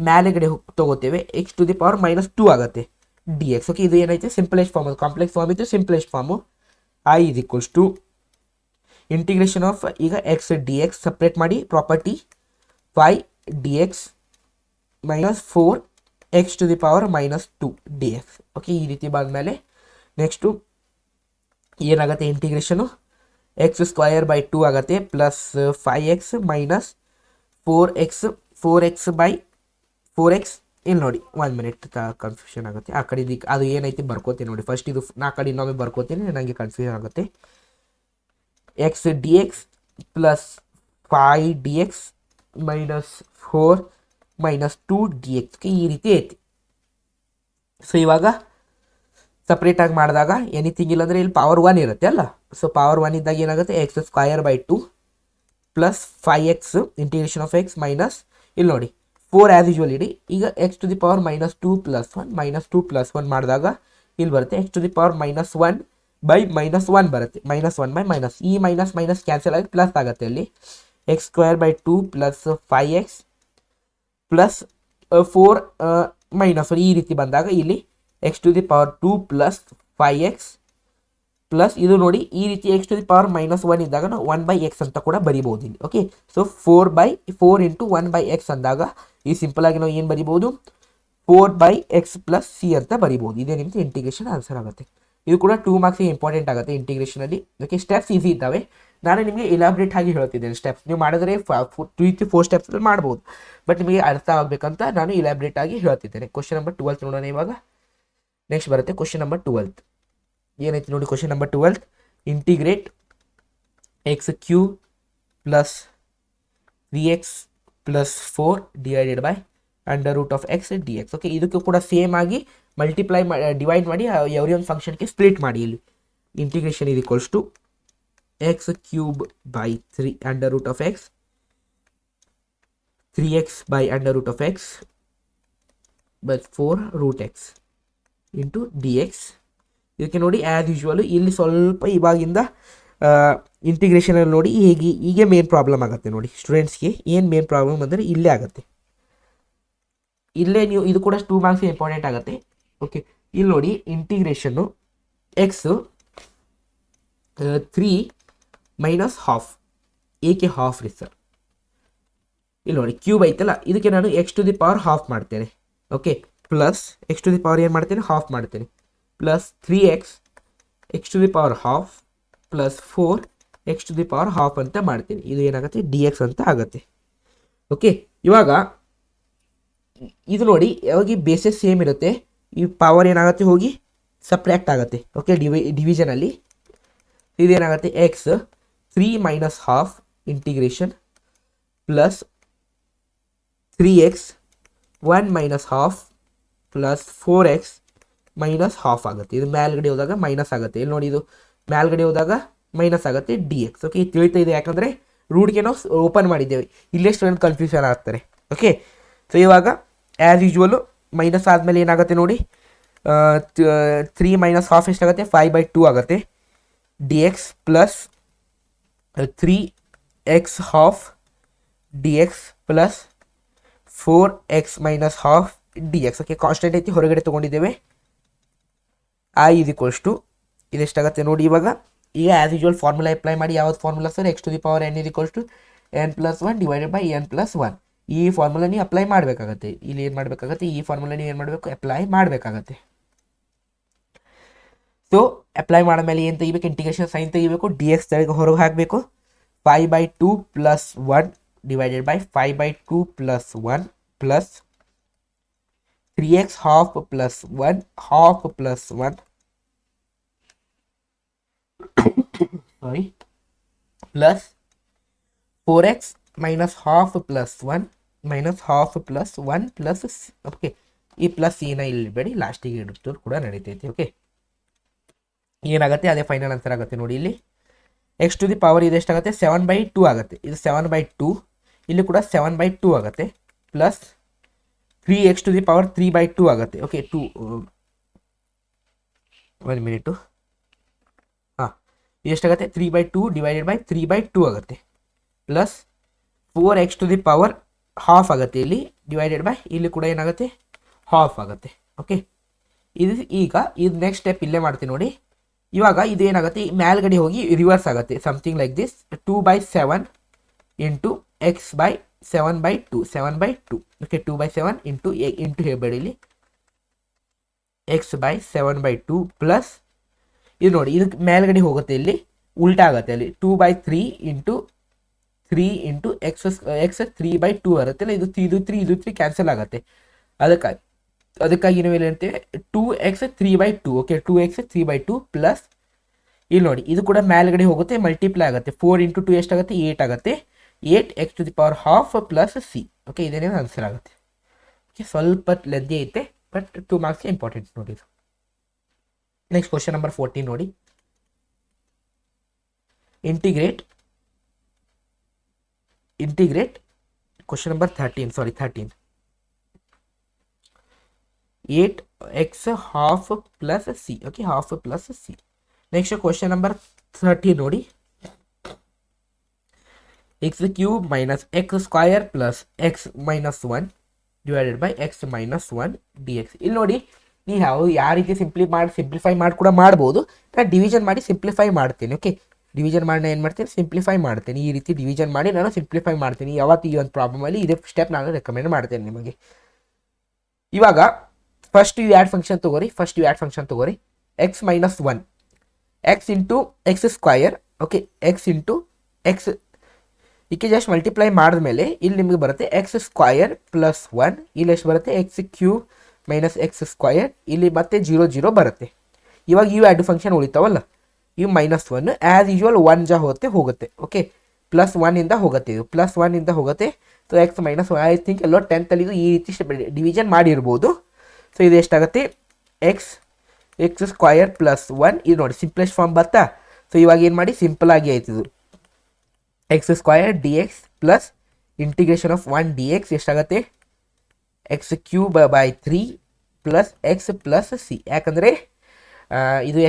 ಮೇಲೆ ಕಡೆ ತಗೋತೇವೆ, ಎಕ್ಸ್ ಟು ದಿ ಪವರ್ -2 ಆಗುತ್ತೆ ಡಿ ಎಕ್ಸ್. ಓಕೆ, ಇದು ಏನೈತೆ ಸಿಂಪಲೆಸ್ಟ್ ಫಾರ್ಮ್, ಅದು ಕಾಂಪ್ಲೆಕ್ಸ್ ಫಾರ್ಮ್ ಇತ್ತು simplest form. I is equals to integration of, ಈಗ ಎಕ್ಸ್ ಡಿ ಎಕ್ಸ್ ಸಪ್ರೇಟ್ ಮಾಡಿ property, 5 d x minus 4 x to the power -2 d x. Okay, ಈ ರೀತಿ ಬಂದಮೇಲೆ ನೆಕ್ಸ್ಟು ಏನಾಗುತ್ತೆ, ಇಂಟಿಗ್ರೇಷನು ಎಕ್ಸ್ ಸ್ಕ್ವಯರ್ ಬೈ 2 ಆಗುತ್ತೆ plus 5x minus 4x by 4x. ಇಲ್ಲಿ ನೋಡಿ 1 minute confusion ಆಗುತ್ತೆ, ಆ ಕಡೆ ಅದು ಏನೈತಿ ಬರ್ಕೋತೀನಿ ನೋಡಿ. ಫಸ್ಟ್ ಇದು ನಾ ಕಡೆ ಇನ್ನೊಮ್ಮೆ ಬರ್ಕೋತೀನಿ, ನನಗೆ ಕನ್ಫ್ಯೂಷನ್ ಆಗುತ್ತೆ. X d x plus 5 d x minus 4 minus 2 d x. ಈ ರೀತಿ ಐತಿ. ಸೊ ಇವಾಗ ಸಪ್ರೇಟಾಗಿ ಮಾಡಿದಾಗ ಎನಿಥಿಂಗ್ ಇಲ್ಲಾಂದರೆ ಇಲ್ಲಿ ಪವರ್ 1 ಇರುತ್ತೆ ಅಲ್ಲ. ಸೊ ಪವರ್ 1 ಇದ್ದಾಗ ಏನಾಗುತ್ತೆ, x square by 2 plus 5x integration of x minus, ಇಲ್ಲಿ ನೋಡಿ 4 ಆ್ಯಸ್ ಯೂಶ್ವಲ್ ಇಡಿ. ಈಗ x to the power -2 plus 1 -2 plus 1 ಮಾಡಿದಾಗ ಇಲ್ಲಿ ಬರುತ್ತೆ x to the power -1 by -1 ಬರುತ್ತೆ, -1 ಬೈ ಮೈನಸ್. ಈ ಮೈನಸ್ ಮೈನಸ್ ಕ್ಯಾನ್ಸಲ್ ಆಗಿ ಪ್ಲಸ್ ಆಗುತ್ತೆ. ಅಲ್ಲಿ x square by 2 plus 5x plus 4 minus 1. ಈ ರೀತಿ ಬಂದಾಗ ಇಲ್ಲಿ x to the power 2 plus 5x plus ಇದು ನೋಡಿ ಈ ರೀತಿ ಎಕ್ಸ್ ಟು ದಿ ಪವರ್ -1 ಇದ್ದಾಗ ನಾವು 1/x ಅಂತ ಕೂಡ ಬರಿಬೋದು ಇಲ್ಲಿ. ಓಕೆ, ಸೊ 4 ಇಂಟು 1/x ಅಂದಾಗ ಈ ಸಿಂಪಲ್ ಆಗಿ ನಾವು ಏನು ಬರಿಬೋದು, 4/x ಪ್ಲಸ್ ಸಿ ಅಂತ ಬರಿಬೋದು. ಇದೇ ನಿಮ್ದು ಇಂಟಿಗ್ರೇಷನ್ ಆನ್ಸರ್ ಆಗುತ್ತೆ. ಇದು ಕೂಡ 2 ಮಾರ್ಕ್ಸಿಗೆ ಇಂಪಾರ್ಟೆಂಟ್ ಆಗುತ್ತೆ ಇಂಟಿಗ್ರೇಷನಲ್ಲಿ. ಓಕೆ, ಸ್ಟೆಪ್ಸ್ ಈಸಿ ಇದ್ದಾವೆ, ನಾನು ನಿಮಗೆ ಇಲಾಬ್ರೇಟ್ ಆಗಿ ಹೇಳ್ತಿದ್ದೇನೆ. ಸ್ಟೆಪ್ಸ್ ನೀವು ಮಾಡಿದರೆ 3-4 ಸ್ಟೆಪ್ಸ್ ಮಾಡ್ಬೋದು, ಬಟ್ ನಿಮಗೆ ಅರ್ಥ ಆಗಬೇಕಂತ ನಾನು ಇಲಾಬ್ರೇಟ್ ಆಗಿ ಹೇಳ್ತಿದ್ದೇನೆ. ಕ್ವಶನ್ ನಂಬರ್ 12 ನೋಡೋಣ ಇವಾಗ. ನೆಕ್ಸ್ಟ್ ಬರುತ್ತೆ ಕ್ವಶನ್ ನಂಬರ್ 12. ಏನೈತಿ ನೋಡಿ question number 12, integrate x cube plus 3x plus 4 divided by under root of x d x. Okay, ಇದಕ್ಕೂ ಕೂಡ ಸೇಮ್ ಆಗಿ ಮಲ್ಟಿಪ್ಲೈ ಡಿವೈಡ್ ಮಾಡಿ ಎವ್ರಿ ಒಂದು ಫಂಕ್ಷನ್ಗೆ ಸ್ಪ್ಲಿಟ್ ಮಾಡಿ. ಇಲ್ಲಿ integration is equals to x cube by 3 under root of x 3x by under root of x by 4 root x into d x. ಇದಕ್ಕೆ ನೋಡಿ ಆ್ಯಸ್ ಯೂಶ್ವಲು ಇಲ್ಲಿ ಸ್ವಲ್ಪ ಇವಾಗಿಂದ ಇಂಟಿಗ್ರೇಷನಲ್ಲಿ ನೋಡಿ ಹೀಗೆ ಮೇನ್ ಪ್ರಾಬ್ಲಮ್ ಆಗುತ್ತೆ. ನೋಡಿ ಸ್ಟೂಡೆಂಟ್ಸ್ಗೆ ಏನು ಮೇನ್ ಪ್ರಾಬ್ಲಮ್ ಅಂದರೆ ಇಲ್ಲೇ ಆಗುತ್ತೆ. ಇಲ್ಲೇ ನೀವು ಇದು ಕೂಡ 2 ಮಾರ್ಕ್ಸ್ ಇಂಪಾರ್ಟೆಂಟ್ ಆಗುತ್ತೆ. ಓಕೆ, ಇಲ್ಲಿ ನೋಡಿ ಇಂಟಿಗ್ರೇಷನ್ನು ಎಕ್ಸ್ 3 ಮೈನಸ್ ಹಾಫ್, ಏಕೆ ಹಾಫ್ ರೀ ಸರ್? ಇಲ್ಲಿ ನೋಡಿ ಕ್ಯೂಬ್ ಐತಲ್ಲ, ಇದಕ್ಕೆ ನಾನು x to the power half ಮಾಡ್ತೇನೆ. Okay, plus x to the power ಏನು ಮಾಡ್ತೇನೆ, ಹಾಫ್ ಮಾಡ್ತೇನೆ, plus 3x x to the power half plus 4 x to the power half ಅಂತ ಮಾಡ್ತೀನಿ. ಇದು ಏನಾಗುತ್ತೆ, ಡಿ ಎಕ್ಸ್ ಅಂತ ಆಗುತ್ತೆ. ಓಕೆ, ಇವಾಗ ಇದು ನೋಡಿ ಯಾವಾಗ ಬೇಸಸ್ ಸೇಮ್ ಇರುತ್ತೆ, ಈ ಪವರ್ ಏನಾಗುತ್ತೆ ಹೋಗಿ ಸಪ್ರಾಕ್ಟ್ ಆಗುತ್ತೆ. ಓಕೆ, ಡಿವಿಷನಲ್ಲಿ ಇದೇನಾಗುತ್ತೆ x 3 minus half integration plus 3x 1 minus half plus 4x minus half ಆಗುತ್ತೆ. ಇದು ಮೇಲ್ಗಡೆ ಹೋದಾಗ ಮೈನಸ್ ಆಗುತ್ತೆ. ಇಲ್ಲಿ ನೋಡಿ ಇದು ಮೇಲ್ಗಡೆ ಹೋದಾಗ ಮೈನಸ್ ಆಗುತ್ತೆ ಡಿ ಎಕ್ಸ್. ಓಕೆ, ತಿಳಿತಾ ಇದೆ, ಯಾಕಂದರೆ ರೂಟ್ಗೆ ನಾವು ಓಪನ್ ಮಾಡಿದ್ದೇವೆ. ಇಲ್ಲೇ ಸ್ಟೂಡೆಂಟ್ ಕನ್ಫ್ಯೂಷನ್ ಆಗ್ತಾರೆ. ಓಕೆ, ಸೊ ಇವಾಗ ಆ್ಯಸ್ ಯೂಶ್ವಲು ಮೈನಸ್ ಆದಮೇಲೆ ಏನಾಗುತ್ತೆ ನೋಡಿ, 3 ಮೈನಸ್ ಹಾಫ್ ಎಷ್ಟಾಗುತ್ತೆ, 5/2 ಆಗುತ್ತೆ d x plus 3x half d x plus 4x minus half d x. Okay, constant ಐತಿ, ಹೊರಗಡೆ ತೊಗೊಂಡಿದ್ದೇವೆ. ಐ ಇಸ್ ಈಕ್ವಲ್ಸ್ ಟು ಇದೆಷ್ಟಾಗುತ್ತೆ ನೋಡಿ. ಇವಾಗ ಈಗ ಆ್ಯಸ್ ಯೂಶ್ವಲ್ ಫಾರ್ಮುಲಾ ಅಪ್ಲೈ ಮಾಡಿ. ಯಾವ್ದು formula sir? X to the power n is equals to n+1 divided by n+1. ಈ ಫಾರ್ಮುಲಾ ನೀವು ಅಪ್ಲೈ ಮಾಡಬೇಕಾಗತ್ತೆ. ಇಲ್ಲಿ ಏನು ಮಾಡಬೇಕಾಗತ್ತೆ, ಈ ಫಾರ್ಮುಲಾ ನೀವು ಏನು ಮಾಡಬೇಕು, ಅಪ್ಲೈ ಮಾಡಬೇಕಾಗತ್ತೆ. ಸೊ ಅಪ್ಲೈ ಮಾಡಿದ್ಮೇಲೆ ಏನು ತೆಗಿಬೇಕು, ಇಂಟಿಗ್ರೇಷನ್ ಸೈನ್ ತೆಗಿಬೇಕು, ಡಿ ಎಕ್ಸ್ ಹೊರಗೆ ಹಾಕಬೇಕು. 5/2 plus 1 divided by 5/2 plus 1 plus 3x half plus 1 half plus 1 sorry plus 4x minus half plus 1 minus half plus 1 plus okay ಈ ಪ್ಲಸ್ ಏನ ಇಲ್ಲಿ ಬೇಡಿ ಲಾಸ್ಟಿಗೆ ಇಡುತ್ತೋ ಕೂಡ ನಡೀತೈತಿ. ಓಕೆ, ಏನಾಗುತ್ತೆ ಅದೇ ಫೈನಲ್ ಆನ್ಸರ್ ಆಗುತ್ತೆ ನೋಡಿ. ಇಲ್ಲಿ ಎಕ್ಸ್ ಟು ದಿ ಪವರ್ ಇದು ಎಷ್ಟಾಗುತ್ತೆ, 7/2 ಆಗುತ್ತೆ. ಇದು 7/2, ಇಲ್ಲಿ ಕೂಡ 7/2 ಆಗುತ್ತೆ plus 3x to the power 3/2 ಆಗುತ್ತೆ. Okay, 1 minute. ಹಾಂ, ಎಷ್ಟಾಗುತ್ತೆ, 3/2 ಡಿವೈಡೆಡ್ ಬೈ 3/2 ಆಗುತ್ತೆ plus 4x to the power half ಆಗುತ್ತೆ. ಇಲ್ಲಿ ಡಿವೈಡೆಡ್ ಬೈ ಇಲ್ಲಿ ಕೂಡ ಏನಾಗುತ್ತೆ, ಹಾಫ್ ಆಗುತ್ತೆ. ಓಕೆ, ಈಗ ಇದು ನೆಕ್ಸ್ಟ್ ಸ್ಟೆಪ್ ಇಲ್ಲೇ ಮಾಡ್ತೀನಿ ನೋಡಿ. ಇವಾಗ ಇದು ಏನಾಗುತ್ತೆ, ಮೇಲ್ಗಡೆ ಹೋಗಿ ರಿವರ್ಸ್ ಆಗುತ್ತೆ, something like this. 2/7 into X by 7/2. Okay, 2/7 into ಹೇಳಬೇಡಿ, ಇಲ್ಲಿ ಎಕ್ಸ್ ಬೈ 7/2 ಪ್ಲಸ್ ಇದು ನೋಡಿ ಇದು ಮೇಲ್ಗಡೆ ಹೋಗುತ್ತೆ, ಇಲ್ಲಿ ಉಲ್ಟಾ ಆಗುತ್ತೆ. ಅಲ್ಲಿ 2/3 ಇಂಟು 3 ಇಂಟು ಎಕ್ಸ್ 3/2 ಬರುತ್ತಲ್ಲ, ಇದು 3 ಕ್ಯಾನ್ಸಲ್ ಆಗುತ್ತೆ. ಅದಕ್ಕಾಗಿ ನಾವು ಏನು ಹೇಳ್ತೇವೆ, 2x 3/2. ಓಕೆ, 2x 3/2 ಪ್ಲಸ್ ಇಲ್ಲಿ ನೋಡಿ ಇದು ಕೂಡ ಮೇಲ್ಗಡೆ ಹೋಗುತ್ತೆ, ಮಲ್ಟಿಪ್ಲೈ ಆಗುತ್ತೆ. 4 ಇಂಟು 2 ಎಷ್ಟಾಗುತ್ತೆ, 8 ಆಗುತ್ತೆ. 8x to the power half plus c. Okay, ಇದೇನೇ ಆನ್ಸರ್ ಆಗುತ್ತೆ. ಓಕೆ, ಸ್ವಲ್ಪ ಲೆಂದಿ ಐತೆ, ಬಟ್ 2 ಮಾರ್ಕ್ಸ್ಗೆ ಇಂಪಾರ್ಟೆಂಟ್ ನೋಡಿ ಇದು. ನೆಕ್ಸ್ಟ್ ಕ್ವಶನ್ ನಂಬರ್ 14 ನೋಡಿ. Integrate question number 13. 8x half plus c. Okay, half plus c. Next question number 30 ನೋಡಿ. x cube minus x square plus x minus 1 divided by x minus 1 d x. ಇಲ್ಲಿ ನೋಡಿ ನೀವು ಯಾವ ರೀತಿ simplify ಮಾಡಿ ಕೂಡ ಮಾಡ್ಬೋದು. ನಾನು ಡಿವಿಷನ್ ಮಾಡಿ ಸಿಂಪ್ಲಿಫೈ ಮಾಡ್ತೀನಿ. ಓಕೆ, ಡಿವಿಷನ್ ಮಾಡಿ ಏನು ಮಾಡ್ತೀನಿ, ಸಿಂಪ್ಲಿಫೈ ಮಾಡ್ತೀನಿ. ಈ ರೀತಿ ಡಿವಿಷನ್ ಮಾಡಿ ನಾನು ಸಿಂಪ್ಲಿಫೈ ಮಾಡ್ತೀನಿ. ಯಾವತ್ತು ಈ ಒಂದು ಪ್ರಾಬ್ಲಮಲ್ಲಿ ಇದೇ ಸ್ಟೆಪ್ ನಾನು ರೆಕಮೆಂಡ್ ಮಾಡ್ತೇನೆ ನಿಮಗೆ. ಇವಾಗ ಫಸ್ಟ್ ಯು ಆ್ಯಡ್ ಫಂಕ್ಷನ್ ತಗೋರಿ. X minus 1 X into x square. Okay, x into X ಇದಕ್ಕೆ ಜಸ್ಟ್ ಮಲ್ಟಿಪ್ಲೈ ಮಾಡಿದ್ಮೇಲೆ ಇಲ್ಲಿ ನಿಮಗೆ ಬರುತ್ತೆ ಎಕ್ಸ್ ಸ್ಕ್ವಯರ್ ಪ್ಲಸ್ 1. ಇಲ್ಲಿ ಎಷ್ಟು ಬರುತ್ತೆ, X cube minus x square. ಇಲ್ಲಿ ಮತ್ತೆ 0 ಬರುತ್ತೆ. ಇವಾಗ ಇವು ಎರಡು ಫಂಕ್ಷನ್ ಉಳಿತಾವಲ್ಲ, ಇವು -1 ಆ್ಯಸ್ ಯೂಶ್ವಲ್ 1 ಹೋಗುತ್ತೆ. ಓಕೆ, +1 ಇಂದ ಹೋಗುತ್ತೆ. ಇದು +1 ಇಂದ ಹೋಗುತ್ತೆ. So x minus I think ಎಲ್ಲೋ ಟೆಂತಲ್ಲಿ ಇದು ಈ ರೀತಿ ಡಿವಿಷನ್ ಮಾಡಿರ್ಬೋದು. ಸೊ ಇದು ಎಷ್ಟಾಗುತ್ತೆ ಎಕ್ಸ್ ಸ್ಕ್ವಯರ್ ಪ್ಲಸ್ 1 ಇದು ನೋಡಿ ಸಿಂಪ್ಲೆಸ್ಟ್ ಫಾರ್ಮ್ ಬರ್ತಾ. ಸೊ ಇವಾಗ ಏನು ಮಾಡಿ ಸಿಂಪಲ್ ಆಗಿ ಆಯ್ತು ಇದು x square d x plus integration of 1 d x ಎಷ್ಟಾಗುತ್ತೆ x cube by 3 plus x plus c. ಯಾಕಂದರೆ ಇದು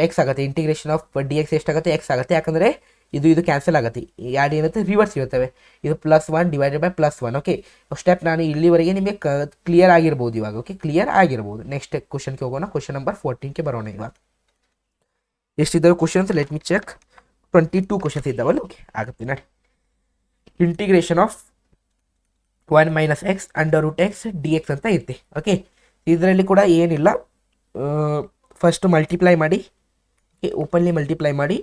ಎಕ್ಸ್ ಆಗುತ್ತೆ, ಇಂಟಿಗ್ರೇಷನ್ ಆಫ್ ಡಿ ಎಕ್ಸ್ ಎಷ್ಟಾಗುತ್ತೆ ಎಕ್ಸ್ ಆಗುತ್ತೆ, ಯಾಕಂದರೆ ಇದು ಕ್ಯಾನ್ಸಲ್ ಆಗುತ್ತೆ, ಎರಡು ಏನಿರುತ್ತೆ ರಿವರ್ಸ್ ಇರುತ್ತವೆ. ಇದು +1 ಡಿವೈಡೆಡ್ ಬೈ +1. ಓಕೆ, ಸ್ಟೆಪ್ ನಾನು ಇಲ್ಲಿವರೆಗೆ ನಿಮಗೆ ಕ್ಲಿಯರ್ ಆಗಿರ್ಬೋದು ಇವಾಗ. ಓಕೆ, ಕ್ಲಿಯರ್ ಆಗಿರ್ಬೋದು. ನೆಕ್ಸ್ಟ್ ಕ್ವಶನ್ಗೆ ಹೋಗೋಣ. ಕ್ವಶನ್ ನಂಬರ್ 14ಗೆ ಬರೋಣ. ಇವಾಗ ಎಷ್ಟಿದ್ದಾವೆ questions? Let me check. 22 questions ಇದ್ದಾವಲ್ಲ. ಓಕೆ, ಆಗುತ್ತೆ ನೋಡಿ. Integration of 1 minus x under root x d x ಅಂತ ಇರುತ್ತೆ. ಓಕೆ, ಇದರಲ್ಲಿ ಕೂಡ ಏನಿಲ್ಲ, ಫಸ್ಟ್ ಮಲ್ಟಿಪ್ಲೈ ಮಾಡಿ, ಓಪನ್ಲಿ ಮಲ್ಟಿಪ್ಲೈ ಮಾಡಿ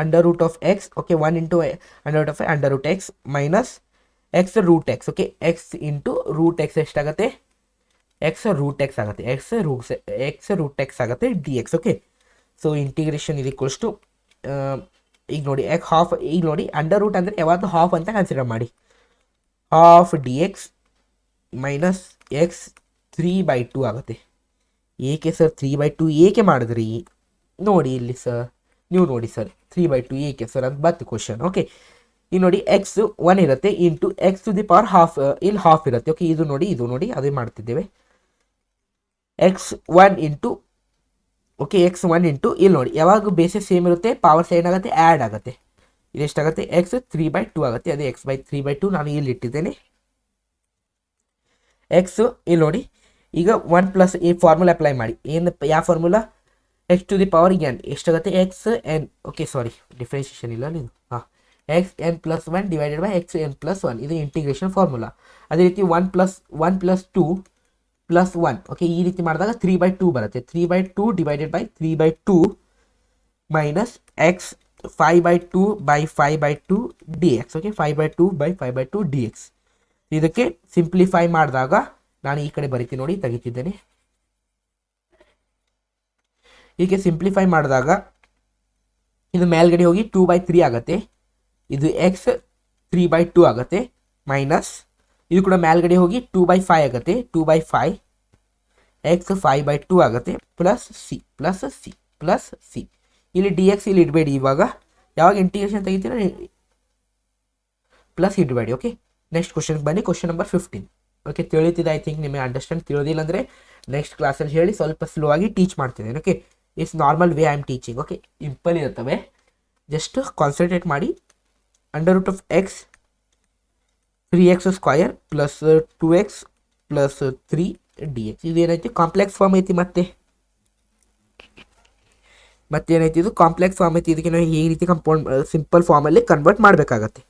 under root of x. Okay, 1 into under root of under root x minus x root x. Okay, x into root x ಎಷ್ಟಾಗುತ್ತೆ x root x ಆಗುತ್ತೆ, x root x ಆಗುತ್ತೆ d x. Okay, so integration ಇದು equals to ಈಗ ನೋಡಿ half. ಈಗ ನೋಡಿ under root ಅಂದರೆ ಯಾವಾಗ ಹಾಫ್ ಅಂತ ಕನ್ಸಿಡರ್ ಮಾಡಿ. Half d x minus X 3/2 ಆಗುತ್ತೆ. ಏಕೆ ಸರ್ 3/2 ಏಕೆ ಮಾಡಿದ್ರಿ? ನೋಡಿ ಇಲ್ಲಿ ಸರ್, ನೀವು ನೋಡಿ ಸರ್ 3/2 ಏಕೆ ಸರ್ ಅಂತ ಬತ್ತು ಕ್ವಶನ್. ಓಕೆ, ಈಗ ನೋಡಿ ಎಕ್ಸ್ 1 ಇರುತ್ತೆ into x to the power half, ಇಲ್ಲಿ ಹಾಫ್ ಇರುತ್ತೆ. ಓಕೆ, ಇದು ನೋಡಿ ಅದೇ ಮಾಡ್ತಿದ್ದೇವೆ. X 1 into okay x 1 into ಇಲ್ಲಿ ನೋಡಿ ಯಾವಾಗ ಬೇಸಿಸ್ ಸೇಮ್ ಇರುತ್ತೆ, ಪವರ್ ಸೈಡ್ ಆಗುತ್ತೆ, ಆ್ಯಡ್ ಆಗುತ್ತೆ. ಇದೆಷ್ಟಾಗುತ್ತೆ ಎಕ್ಸ್ 3/2 ಆಗುತ್ತೆ. ಅದೇ ಎಕ್ಸ್ ಬೈ 3/2 ನಾನು ಇಲ್ಲಿ ಇಟ್ಟಿದ್ದೇನೆ. ಎಕ್ಸ್ ಇಲ್ಲಿ ನೋಡಿ ಈಗ 1 ಪ್ಲಸ್ ಈ ಫಾರ್ಮುಲಾ ಅಪ್ಲೈ ಮಾಡಿ. ಏನು ಯಾವ formula? X to the power n ಎಷ್ಟಾಗುತ್ತೆ x n. Okay, sorry differentiation ಇಲ್ಲ ನೀವು. ಹಾಂ, x n plus 1 divided by x n plus 1 ಇದು ಇಂಟಿಗ್ರೇಷನ್ ಫಾರ್ಮುಲಾ. ಅದೇ ರೀತಿ 1 ಪ್ಲಸ್ 2 ಪ್ಲಸ್ 1. ಓಕೆ, ಈ ರೀತಿ ಮಾಡಿದಾಗ 3/2 ಬರುತ್ತೆ. 3/2 divided by 3/2 minus X 5/2 by 5/2 D x. Okay, 5/2 by 5/2 D x. ಇದಕ್ಕೆ ಸಿಂಪ್ಲಿಫೈ ಮಾಡಿದಾಗ ನಾನು ಈ ಕಡೆ ಬರಿತೀನಿ ನೋಡಿ, ತೆಗಿತಿದ್ದೇನೆ. ಹೀಗೆ ಸಿಂಪ್ಲಿಫೈ ಮಾಡಿದಾಗ ಇದು ಮೇಲ್ಗಡೆ ಹೋಗಿ 2/3 ಆಗುತ್ತೆ. ಇದು ಎಕ್ಸ್ 3/2 ಆಗುತ್ತೆ ಮೈನಸ್ ಇದು ಕೂಡ ಮೇಲ್ಗಡೆ ಹೋಗಿ 2/5 ಆಗುತ್ತೆ. 2/5 ಎಕ್ಸ್ 5/2 ಆಗುತ್ತೆ ಪ್ಲಸ್ ಸಿ. ಇಲ್ಲಿ ಡಿ ಎಕ್ಸ್ ಇಲ್ಲಿ ಇಡಬೇಡಿ. ಇವಾಗ ಯಾವಾಗ ಇಂಟಿಗ್ರೇಷನ್ ತೆಗಿತೀರ ಪ್ಲಸ್ ಇಡಬೇಡಿ. ಓಕೆ, ನೆಕ್ಸ್ಟ್ ಕ್ವಶನ್ಗೆ ಬನ್ನಿ. Question number 15. ಓಕೆ, ತಿಳಿತಿದೆ ಐ ಥಿಂಕ್ ನಿಮಗೆ. ಅಂಡರ್ಸ್ಟ್ಯಾಂಡ್ ತಿಳಿದಿಲ್ಲ ಅಂದರೆ ನೆಕ್ಸ್ಟ್ ಕ್ಲಾಸಲ್ಲಿ ಹೇಳಿ ಸ್ವಲ್ಪ ಸ್ಲೋ ಆಗಿ ಟೀಚ್ ಮಾಡ್ತಿದ್ದೇನೆ. Okay, it's normal way I am teaching. Okay, ಇಂಪಲ್ ಇರ್ತವೆ, ಜಸ್ಟ್ ಕಾನ್ಸಂಟ್ರೇಟ್ ಮಾಡಿ. Under root of x 3x square plus 2x plus 3 d x. ಇದೇನೈತಿ ಕಾಂಪ್ಲೆಕ್ಸ್ ಫಾರ್ಮ್ ಐತಿ. ಮತ್ತೇನೈತಿ ಇದು ಕಾಂಪ್ಲೆಕ್ಸ್ ಫಾರ್ಮ್ ಐತಿ. ಇದಕ್ಕೆ ನಾವು ಈ ರೀತಿ ಸಿಂಪಲ್ ಫಾರ್ಮಲ್ಲಿ ಕನ್ವರ್ಟ್ ಮಾಡಬೇಕಾಗತ್ತೆ.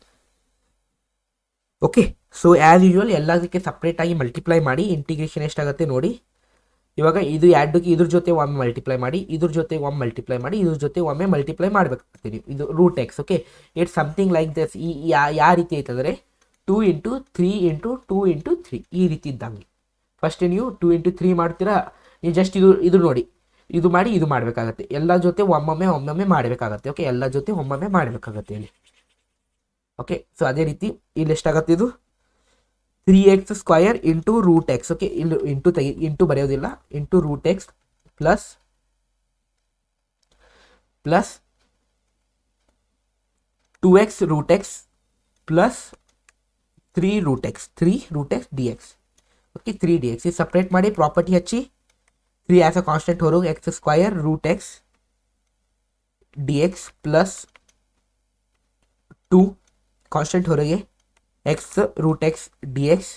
ಓಕೆ, ಸೊ ಆ್ಯಸ್ ಯೂಶುವಲ್ ಎಲ್ಲದಕ್ಕೆ ಸಪ್ರೇಟಾಗಿ ಮಲ್ಟಿಪ್ಲೈ ಮಾಡಿ. ಇಂಟಿಗ್ರೇಷನ್ ಎಷ್ಟಾಗುತ್ತೆ ನೋಡಿ. ಇವಾಗ ಇದು ಎರಡಕ್ಕೆ ಇದ್ರ ಜೊತೆ ಒಮ್ಮೆ ಮಲ್ಟಿಪ್ಲೈ ಮಾಡಿ, ಇದ್ರ ಜೊತೆ ಒಮ್ಮೆ ಮಲ್ಟಿಪ್ಲೈ ಮಾಡಿ, ಇದ್ರ ಜೊತೆ ಒಮ್ಮೆ ಮಲ್ಟಿಪ್ಲೈ ಮಾಡಬೇಕಾಗ್ತದೆ ನೀವು. ಇದು root x. Okay, it's something like this. ಯಾವ ರೀತಿ ಐತಂದರೆ 2 ಇಂಟು 3 ಇಂಟು 2 ಇಂಟು 3 ಈ ರೀತಿ ಇದ್ದಂಗೆ. ಫಸ್ಟ್ ನೀವು 2 ಇಂಟು 3 ಮಾಡ್ತೀರಾ, ನೀವು ಜಸ್ಟ್ ಇದು ನೋಡಿ, ಇದು ಮಾಡಿ ಇದು ಮಾಡಬೇಕಾಗತ್ತೆ. ಎಲ್ಲ ಜೊತೆ ಒಮ್ಮೊಮ್ಮೆ ಮಾಡಬೇಕಾಗತ್ತೆ. ಓಕೆ, ಎಲ್ಲ ಜೊತೆ ಒಮ್ಮೊಮ್ಮೆ ಮಾಡಬೇಕಾಗತ್ತೆ ಇಲ್ಲಿ. ಓಕೆ, ಸೊ ಅದೇ ರೀತಿ ಇಲ್ಲಿ ಎಷ್ಟಾಗತ್ತೆ ಇದು 3x square into root x. Okay, ಇಲ್ಲಿ ಇಂಟು ಬರೆಯೋದಿಲ್ಲ, into root x plus 2x root x plus 3 root x d x. Okay, 3 d x. ಇದು ಸಪ್ರೇಟ್ ಮಾಡಿ ಪ್ರಾಪರ್ಟಿ ಹಚ್ಚಿ 3 ಆ್ಯಸ್ ಅ ಕಾನ್ಸ್ಟೆಂಟ್ ಹೊರಗೆ x square root x d x plus 2 constant ಹೊರಗೆ x root x d x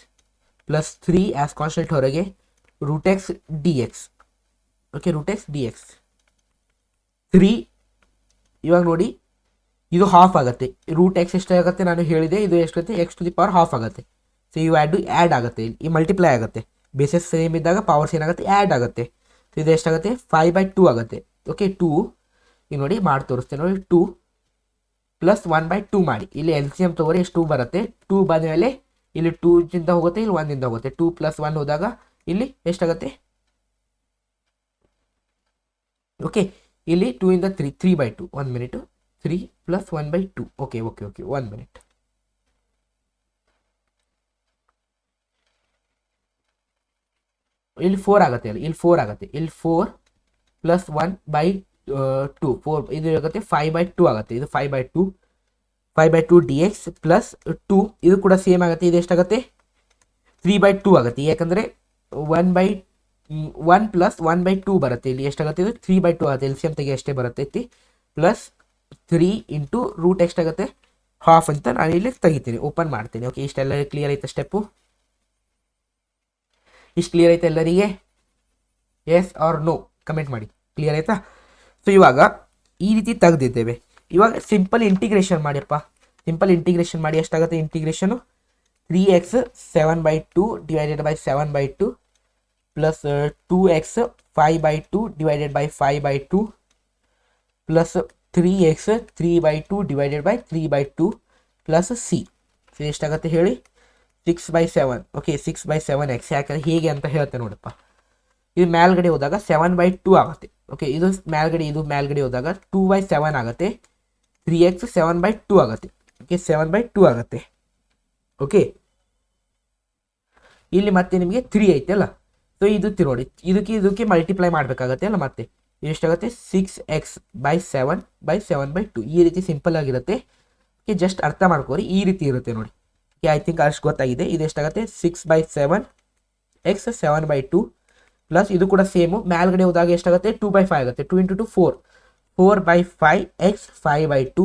plus 3 as constant ಹೊರಗೆ root x d x. Okay, root x d x 3. ಇವಾಗ ನೋಡಿ ಇದು half ಆಗುತ್ತೆ. Root x ಎಷ್ಟಾಗುತ್ತೆ ನಾನು ಹೇಳಿದೆ, ಇದು ಎಷ್ಟಾಗುತ್ತೆ x to the power half ಆಗುತ್ತೆ. ಸೊ ಇವು ಆ್ಯಡ್ ಆಗುತ್ತೆ, ಈ ಮಲ್ಟಿಪ್ಲೈ ಆಗುತ್ತೆ. ಬೇಸಸ್ ಸೇಮ್ ಇದ್ದಾಗ ಪವರ್ಸ್ ಏನಾಗುತ್ತೆ ಆ್ಯಡ್ ಆಗುತ್ತೆ. ಸೊ ಇದು ಎಷ್ಟಾಗುತ್ತೆ 5/2 ಆಗುತ್ತೆ. ಓಕೆ, 2 ಈಗ ನೋಡಿ ಮಾಡಿ ತೋರಿಸ್ತೇನೆ ನೋಡಿ. 2 ಪ್ಲಸ್ 1/2 ಮಾಡಿ. ಇಲ್ಲಿ ಎಲ್ ಸಿ ಎಮ್ ತೊಗೊರಿ, ಎಷ್ಟು 2 ಬರುತ್ತೆ. 2 ಬಂದ ಮೇಲೆ ಇಲ್ಲಿ 2 ಹೋಗುತ್ತೆ, ಇಲ್ಲಿ 1 ಹೋಗುತ್ತೆ. 2 ಪ್ಲಸ್ 1 ಹೋದಾಗ ಇಲ್ಲಿ ಎಷ್ಟಾಗುತ್ತೆ. ಓಕೆ, ಇಲ್ಲಿ 2 ಇಂದ 3/2. 1 ಮಿನಿಟು. 3 ಪ್ಲಸ್ 1/2. Okay 1 minute. ಇಲ್ಲಿ 4 ಆಗುತ್ತೆ, ಇಲ್ಲಿ 4 ಆಗುತ್ತೆ, ಇಲ್ಲಿ 4 ಪ್ಲಸ್ 1/2 4 ಇದು ಆಗುತ್ತೆ 5/2 ಆಗುತ್ತೆ, ಇದು 5/2 ಡಿ ಎಕ್ಸ್ ಪ್ಲಸ್ 2 ಇದು ಕೂಡ ಸೇಮ್ ಆಗುತ್ತೆ, ಇದು ಎಷ್ಟಾಗುತ್ತೆ 3/2 ಆಗುತ್ತೆ, ಯಾಕಂದರೆ 1 ಪ್ಲಸ್ 1/2 ಬರುತ್ತೆ, ಇಲ್ಲಿ ಎಷ್ಟಾಗುತ್ತೆ ಇದು 3/2 ಆಗುತ್ತೆ, ಎಲ್ ಸಿ ಎಮ್ ತೆಗೆ ಎಷ್ಟೇ ಬರುತ್ತೆ ಪ್ಲಸ್ 3 ಇಂಟು ರೂಟ್ ಎಷ್ಟಾಗುತ್ತೆ ಹಾಫ್ ಅಂತ ನಾನು ಇಲ್ಲಿ ತೆಗಿತೀನಿ, ಓಪನ್ ಮಾಡ್ತೀನಿ. ಓಕೆ, ಇಷ್ಟೆಲ್ಲ ಕ್ಲಿಯರ್ ಐತೆ ಸ್ಟೆಪ್ಪು, ಇಷ್ಟು ಕ್ಲಿಯರ್ ಐತೆ ಎಲ್ಲರಿಗೆ? ಎಸ್ ಆರ್ ನೋ ಕಮೆಂಟ್ ಮಾಡಿ, ಕ್ಲಿಯರ್ ಆಯ್ತಾ? ಸೊ ಇವಾಗ ಈ ರೀತಿ ತೆಗೆದಿದ್ದೇವೆ. ಇವಾಗ ಸಿಂಪಲ್ ಇಂಟಿಗ್ರೇಷನ್ ಮಾಡಿಯಪ್ಪ, ಸಿಂಪಲ್ ಇಂಟಿಗ್ರೇಷನ್ ಮಾಡಿ ಎಷ್ಟಾಗುತ್ತೆ integration 3x 7/2 divided by 7/2 plus 2x 5/2 divided by 5/2 plus 3x 3/2 divided by 3/2 plus C. So ಎಷ್ಟಾಗುತ್ತೆ ಹೇಳಿ 6/7. ಓಕೆ, 6/7x ಯಾಕಂದ್ರೆ ಹೇಗೆ ಅಂತ ಹೇಳ್ತೇನೆ ನೋಡಪ್ಪ. ಇದು ಮೇಲ್ಗಡೆ ಹೋದಾಗ 7/2 ಆಗುತ್ತೆ. ಓಕೆ, ಇದು ಮೇಲ್ಗಡೆ ಹೋದಾಗ 2/7 ಆಗುತ್ತೆ, 3x 7/2 ಆಗುತ್ತೆ. ಓಕೆ, 7/2 ಆಗುತ್ತೆ. ಓಕೆ, ಇಲ್ಲಿ ಮತ್ತೆ ನಿಮಗೆ 3 ಐತೆ ಅಲ್ಲ, ಸೊ ಇದು ನೋಡಿ ಇದಕ್ಕೆ ಮಲ್ಟಿಪ್ಲೈ ಮಾಡಬೇಕಾಗತ್ತೆ ಅಲ್ಲ, ಮತ್ತೆ ಎಷ್ಟಾಗುತ್ತೆ 6x/7/7/2 ಈ ರೀತಿ ಸಿಂಪಲ್ ಆಗಿರುತ್ತೆ. ಓಕೆ, ಜಸ್ಟ್ ಅರ್ಥ ಮಾಡ್ಕೋರಿ, ಈ ರೀತಿ ಇರುತ್ತೆ ನೋಡಿ. ಓಕೆ, ಐ ಥಿಂಕ್ ಅಷ್ಟು ಗೊತ್ತಾಗಿದೆ. ಇದು ಎಷ್ಟಾಗುತ್ತೆ 6/7x 7/2 ಪ್ಲಸ್ ಇದು ಕೂಡ ಸೇಮು, ಮೇಲ್ಗಡೆ ಹೋದಾಗ ಎಷ್ಟಾಗುತ್ತೆ 2/5 ಆಗುತ್ತೆ, 2 ಇಂಟು 2 4 4/5x 5/2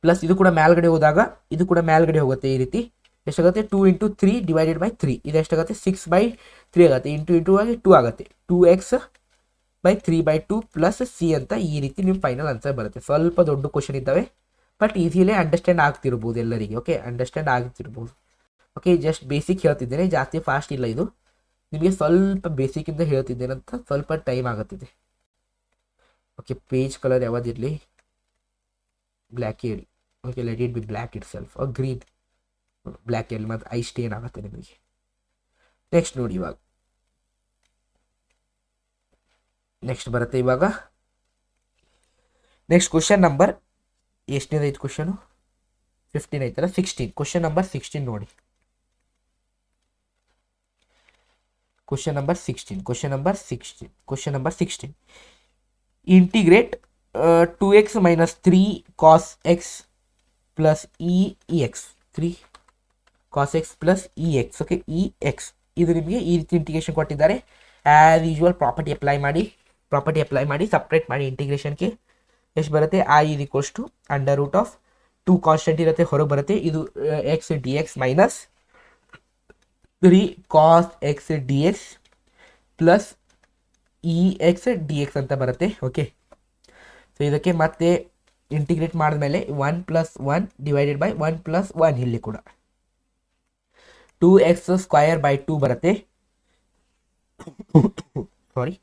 ಪ್ಲಸ್ ಇದು ಕೂಡ ಮೇಲ್ಗಡೆ ಹೋದಾಗ ಇದು ಕೂಡ ಮೇಲ್ಗಡೆ ಹೋಗುತ್ತೆ, ಈ ರೀತಿ ಎಷ್ಟಾಗುತ್ತೆ 2 ಇಂಟು 3 ಡಿವೈಡೆಡ್ ಬೈ 3 ಇದು ಎಷ್ಟಾಗುತ್ತೆ 6/3 ಆಗುತ್ತೆ, ಇಂಟು 2 ಆಗುತ್ತೆ 2x/3/2 ಪ್ಲಸ್ ಸಿ ಅಂತ ಈ ರೀತಿ ನಿಮ್ಮ ಫೈನಲ್ ಆನ್ಸರ್ ಬರುತ್ತೆ. ಸ್ವಲ್ಪ ದೊಡ್ಡ ಕ್ವಶನ್ ಇದ್ದಾವೆ, ಬಟ್ ಈಸಿಲಿ ಅಂಡರ್ಸ್ಟ್ಯಾಂಡ್ ಆಗ್ತಿರ್ಬೋದು ಎಲ್ಲರಿಗೆ. ಓಕೆ, ಅಂಡರ್ಸ್ಟ್ಯಾಂಡ್ ಆಗ್ತಿರ್ಬೋದು. ಓಕೆ, ಜಸ್ಟ್ ಬೇಸಿಕ್ ಹೇಳ್ತಿದ್ದೇನೆ, ಜಾಸ್ತಿ ಫಾಸ್ಟ್ ಇಲ್ಲ ಇದು, ನಿಮಗೆ ಸ್ವಲ್ಪ ಬೇಸಿಕ್ಕಿಂದ ಹೇಳ್ತಿದ್ದೇನೆ ಅಂತ ಸ್ವಲ್ಪ ಟೈಮ್ ಆಗುತ್ತಿದೆ. ಓಕೆ, ಪೇಜ್ ಕಲರ್ ಯಾವುದಿರಲಿ ಬ್ಲ್ಯಾಕ್ ಇರಲಿ. Okay, let it be black it self, green black ಇರಲಿ, ಮತ್ತು ಐ ಸ್ಟೇನ್ ಆಗುತ್ತೆ ನಿಮಗೆ. ನೆಕ್ಸ್ಟ್ ನೋಡಿ, ಇವಾಗ ನೆಕ್ಸ್ಟ್ ಬರುತ್ತೆ. ಇವಾಗ ನೆಕ್ಸ್ಟ್ ಕ್ವಶನ್ ನಂಬರ್ ಎಷ್ಟನೇದೈತೆ ಕ್ವಶನು 15 ಐತಲ್ಲ, 16. ಕ್ವಶನ್ ನಂಬರ್ 16 ನೋಡಿ. Question number 16 integrate 2x minus 3 cos x plus ex 3 cos x plus ex. Okay, ex ಇದು ನಿಮಗೆ ಈ ರೀತಿ ಇಂಟಿಗ್ರೇಷನ್ ಕೊಟ್ಟಿದ್ದಾರೆ. ಆ್ಯಸ್ ಯೂಶುವಲ್ ಪ್ರಾಪರ್ಟಿ ಅಪ್ಲೈ ಮಾಡಿ ಸಪ್ರೇಟ್ ಮಾಡಿ ಇಂಟಿಗ್ರೇಷನ್ಗೆ ಎಷ್ಟು ಬರುತ್ತೆ, i = under root of 2 constant ಇರುತ್ತೆ, ಹೊರಗೆ ಬರುತ್ತೆ. ಇದು x d x minus 3 cos x d x plus ex dx ಅಂತ ಬರುತ್ತೆ. ಓಕೆ, ಸೊ ಇದಕ್ಕೆ ಮತ್ತೆ ಇಂಟಿಗ್ರೇಟ್ ಮಾಡಿದ್ಮೇಲೆ 1 + 1 ಡಿವೈಡೆಡ್ ಬೈ 1 + 1 ಇಲ್ಲಿ ಕೂಡ 2x² ಬರುತ್ತೆ. ಸಾರಿ,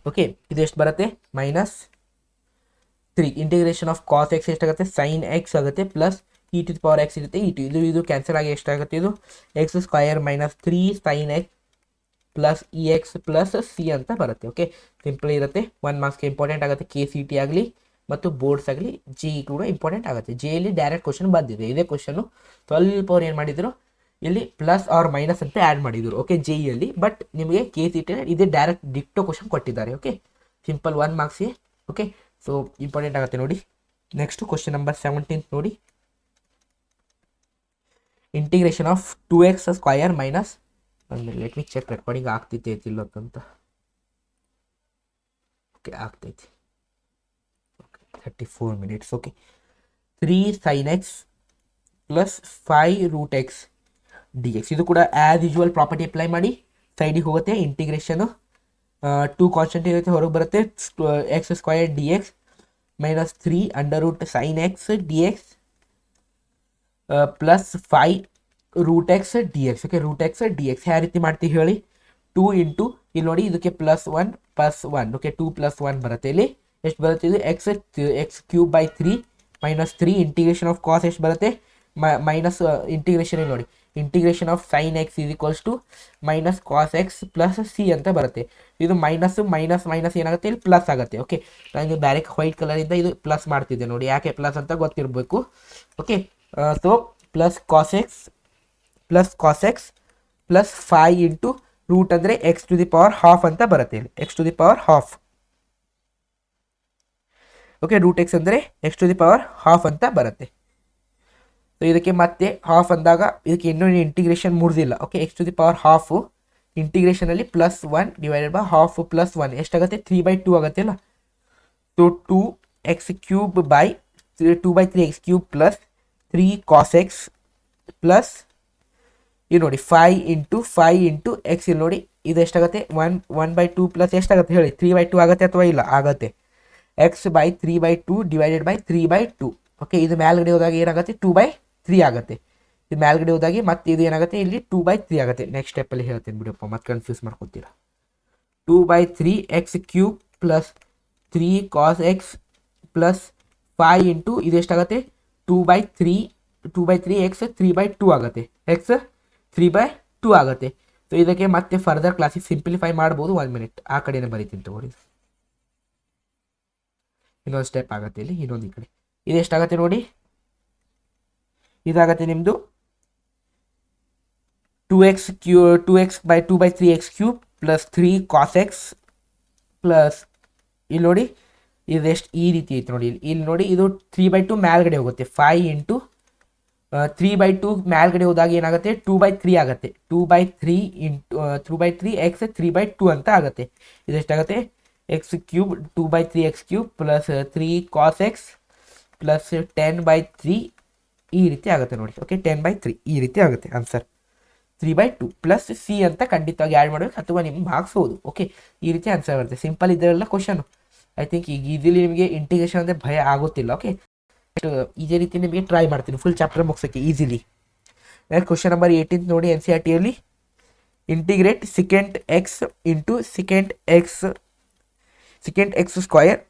ಓಕೆ, ಇದು ಎಷ್ಟು ಬರುತ್ತೆ -3 ಇಂಟಿಗ್ರೇಷನ್ ಆಫ್ ಕಾಸ್ ಎಕ್ಸ್ ಎಷ್ಟಾಗುತ್ತೆ sin x ಆಗುತ್ತೆ ಪ್ಲಸ್ e⁻x ಇರುತ್ತೆ, ಇದು ಕ್ಯಾನ್ಸಲ್ ಆಗಿ ಎಷ್ಟಾಗುತ್ತೆ, ಇದು x² - 3 sin x plus ex plus c ಅಂತ ಬರುತ್ತೆ. ಓಕೆ, ಸಿಂಪಲ್ ಇರುತ್ತೆ, 1 ಮಾರ್ಕ್ಸ್ಗೆ ಇಂಪಾರ್ಟೆಂಟ್ ಆಗುತ್ತೆ. KCT ಆಗಲಿ ಮತ್ತು ಬೋರ್ಡ್ಸ್ ಆಗಲಿ ಜಿ ಕೂಡ ಇಂಪಾರ್ಟೆಂಟ್ ಆಗುತ್ತೆ. ಜೆಯಲ್ಲಿ ಡೈರೆಕ್ಟ್ ಕ್ವಶನ್ ಬಂದಿದೆ, ಇದೇ ಕ್ವಶನ್ನು ಸ್ವಲ್ಪ ಅವ್ರು ಏನು ಮಾಡಿದ್ರು ಇಲ್ಲಿ ಪ್ಲಸ್ ಆರ್ ಮೈನಸ್ ಅಂತ ಆ್ಯಡ್ ಮಾಡಿದ್ರು. ಓಕೆ, ಜೆಯಲ್ಲಿ, ಬಟ್ ನಿಮಗೆ KCT ಇದೇ ಡೈರೆಕ್ಟ್ ಡಿಕ್ಟೋ ಕ್ವಶನ್ ಕೊಟ್ಟಿದ್ದಾರೆ. ಓಕೆ, ಸಿಂಪಲ್ 1 ಮಾರ್ಕ್ಸ್ಗೆ. ಓಕೆ, ಸೊ ಇಂಪಾರ್ಟೆಂಟ್ ಆಗುತ್ತೆ ನೋಡಿ. ನೆಕ್ಸ್ಟ್ ಕ್ವಶನ್ ನಂಬರ್ 17 ನೋಡಿ. Integration of 2x² minus, let me check recording ಆಗ್ತೈತೆ ಇಲ್ಲ ಅಂತ. ಓಕೆ, ಆಗ್ತೈತಿ. 34 minutes. Okay, 3 sin x plus 5 root x d x. ಇದು ಕೂಡ ಆ್ಯಸ್ ಯೂಶುವಲ್ ಪ್ರಾಪರ್ಟಿ ಅಪ್ಲೈ ಮಾಡಿ ಸೈಡಿಗೆ ಹೋಗುತ್ತೆ. ಇಂಟಿಗ್ರೇಷನು 2 ಕಾನ್ಸ್ಟೆಂಟ್ ಇರುತ್ತೆ, ಹೊರಗೆ ಬರುತ್ತೆ. x² dx minus 3 under root sin x dx plus 5 root x d x. Okay, root x d x ಯಾವ ರೀತಿ ಮಾಡ್ತೀವಿ ಹೇಳಿ, 2 ಇಂಟು ಇಲ್ಲಿ ನೋಡಿ ಇದಕ್ಕೆ +1 + 1. ಓಕೆ, 2 + 1 ಬರುತ್ತೆ. ಇಲ್ಲಿ ಎಷ್ಟು ಬರುತ್ತೆ, ಇದು x³ / 3 -3 ಇಂಟಿಗ್ರೇಷನ್ ಆಫ್ ಕಾಸ್ ಎಷ್ಟು ಬರುತ್ತೆ ಮೈನಸ್ ಇಂಟಿಗ್ರೇಷನ್ ನೋಡಿ integration of sine x is equals to minus cos x plus c ಅಂತ ಬರುತ್ತೆ. ಇದು ಮೈನಸ್ ಮೈನಸ್ ಮೈನಸ್ ಏನಾಗುತ್ತೆ, ಇಲ್ಲಿ ಪ್ಲಸ್ ಆಗುತ್ತೆ. ಓಕೆ, ನಾನು ಬೇರೆ ವೈಟ್ ಕಲರಿಂದ ಇದು ಪ್ಲಸ್ ಮಾಡ್ತಿದ್ದೆ ನೋಡಿ, ಯಾಕೆ ಪ್ಲಸ್ ಅಂತ ಗೊತ್ತಿರಬೇಕು. Okay, so plus cos x plus 5 into root ಅಂದರೆ x to the power half ಅಂತ ಬರುತ್ತೆ. ಇಲ್ಲಿ x to the power half. Okay, root x ಅಂದರೆ x to the power half ಅಂತ ಬರುತ್ತೆ. ಸೊ ಇದಕ್ಕೆ ಮತ್ತೆ ಹಾಫ್ ಅಂದಾಗ ಇದಕ್ಕೆ ಇನ್ನೂ ಇಂಟಿಗ್ರೇಷನ್ ಮುರಿದಿಲ್ಲ. Okay, x to the power half ಇಂಟಿಗ್ರೇಷನಲ್ಲಿ plus 1 divided by half plus 1 ಎಷ್ಟಾಗುತ್ತೆ, 3/2 ಆಗುತ್ತೆ ಅಲ್ಲ. So 2x³ by 2/3x³ plus 3 cos x plus ಇದು ನೋಡಿ 5 ಇಂಟು ಎಕ್ಸ್. ಇಲ್ಲಿ ನೋಡಿ ಇದು ಎಷ್ಟಾಗುತ್ತೆ, 1/2 ಪ್ಲಸ್ ಎಷ್ಟಾಗುತ್ತೆ ಹೇಳಿ, 3/2 ಆಗುತ್ತೆ ಅಥವಾ ಇಲ್ಲ, ಆಗುತ್ತೆ. X by 3/2 divided by 3/2. Okay, ಇದು ಮೇಲ್ಗಡೆ ಹೋದಾಗ ಏನಾಗುತ್ತೆ, 2/3 ಆಗುತ್ತೆ. ಇದು ಮೇಲ್ಗಡೆ ಹೋದಾಗಿ ಮತ್ತೆ ಇದು ಏನಾಗುತ್ತೆ, ಇಲ್ಲಿ 2/3 ಆಗುತ್ತೆ. ನೆಕ್ಸ್ಟ್ ಸ್ಟೆಪ್ಪಲ್ಲಿ ಹೇಳ್ತೀನಿ ಬಿಡಪ್ಪ, ಮತ್ತೆ ಕನ್ಫ್ಯೂಸ್ ಮಾಡ್ಕೊತೀರಾ. 2/3x³ plus 3 cos x plus 5 into ಇದು ಎಷ್ಟಾಗುತ್ತೆ, 2/3 ಎಕ್ಸ್ 3/2 ಆಗುತ್ತೆ. ಎಕ್ಸ್ 3/2 ಆಗುತ್ತೆ. ಸೊ ಇದಕ್ಕೆ ಮತ್ತೆ ಫರ್ದರ್ ಕ್ಲಾಸಿಗೆ ಸಿಂಪ್ಲಿಫೈ ಮಾಡ್ಬೋದು. 1 ಮಿನಿಟ್ ಆ ಕಡೆನೇ ಬರೀತೀನಿ ತಗೊಳ್ಳಿ. ಇನ್ನೊಂದು ಸ್ಟೆಪ್ ಆಗುತ್ತೆ ಇಲ್ಲಿ, ಇನ್ನೊಂದು ಈ ಕಡೆ. ಇದು ಎಷ್ಟಾಗುತ್ತೆ ನೋಡಿ, ಇದಾಗುತ್ತೆ ನಿಮ್ಮದು 2x by 2/3x³ plus 3 cos x plus ಇಲ್ಲಿ ನೋಡಿ ಇದೆಷ್ಟು ಈ ರೀತಿ ಐತೆ ನೋಡಿ. ಇಲ್ಲಿ ನೋಡಿ ಇದು 3/2 ಮೇಲ್ಗಡೆ ಹೋಗುತ್ತೆ. 5 ಇಂಟು 3/2 ಮೇಲ್ಗಡೆ ಹೋದಾಗ ಏನಾಗುತ್ತೆ, 2/3 ಆಗುತ್ತೆ. 2/3 ಎಕ್ಸ್ 3/2 ಅಂತ ಆಗುತ್ತೆ. ಇದೆಷ್ಟಾಗುತ್ತೆ, x³ 2/3x³ plus 3 cos x plus 10/3 ಈ ರೀತಿ ಆಗುತ್ತೆ ನೋಡಿ. ಓಕೆ, 10/3 ಈ ರೀತಿ ಆಗುತ್ತೆ ಆನ್ಸರ್. 3/2 ಪ್ಲಸ್ ಸಿ ಅಂತ ಖಂಡಿತವಾಗಿ ಆ್ಯಡ್ ಮಾಡಬೇಕು ಅಥವಾ ನಿಮ್ಗೆ ಮಾರ್ಕ್ಸ್ ಹೋದು. ಓಕೆ, ಈ ರೀತಿ ಆನ್ಸರ್ ಬರುತ್ತೆ. ಸಿಂಪಲ್ ಇದೆಲ್ಲ ಕ್ವಶನ್. ಐ ಥಿಂಕ್ ಈಗ ಈಸಿಲಿ ನಿಮಗೆ ಇಂಟಿಗ್ರೇಷನ್ ಅಂದರೆ ಭಯ ಆಗುತ್ತಿಲ್ಲ. ಓಕೆ, ಇದೇ ರೀತಿ ನಿಮಗೆ ಟ್ರೈ ಮಾಡ್ತೀನಿ ಫುಲ್ ಚಾಪ್ಟರ್ ಮುಗಿಸೋಕ್ಕೆ ಈಸಿಲಿ. ನೆಕ್ಸ್ಟ್ ಕ್ವಶನ್ ನಂಬರ್ 18 ನೋಡಿ, NCERTಯಲ್ಲಿ integrate secant x into secant x square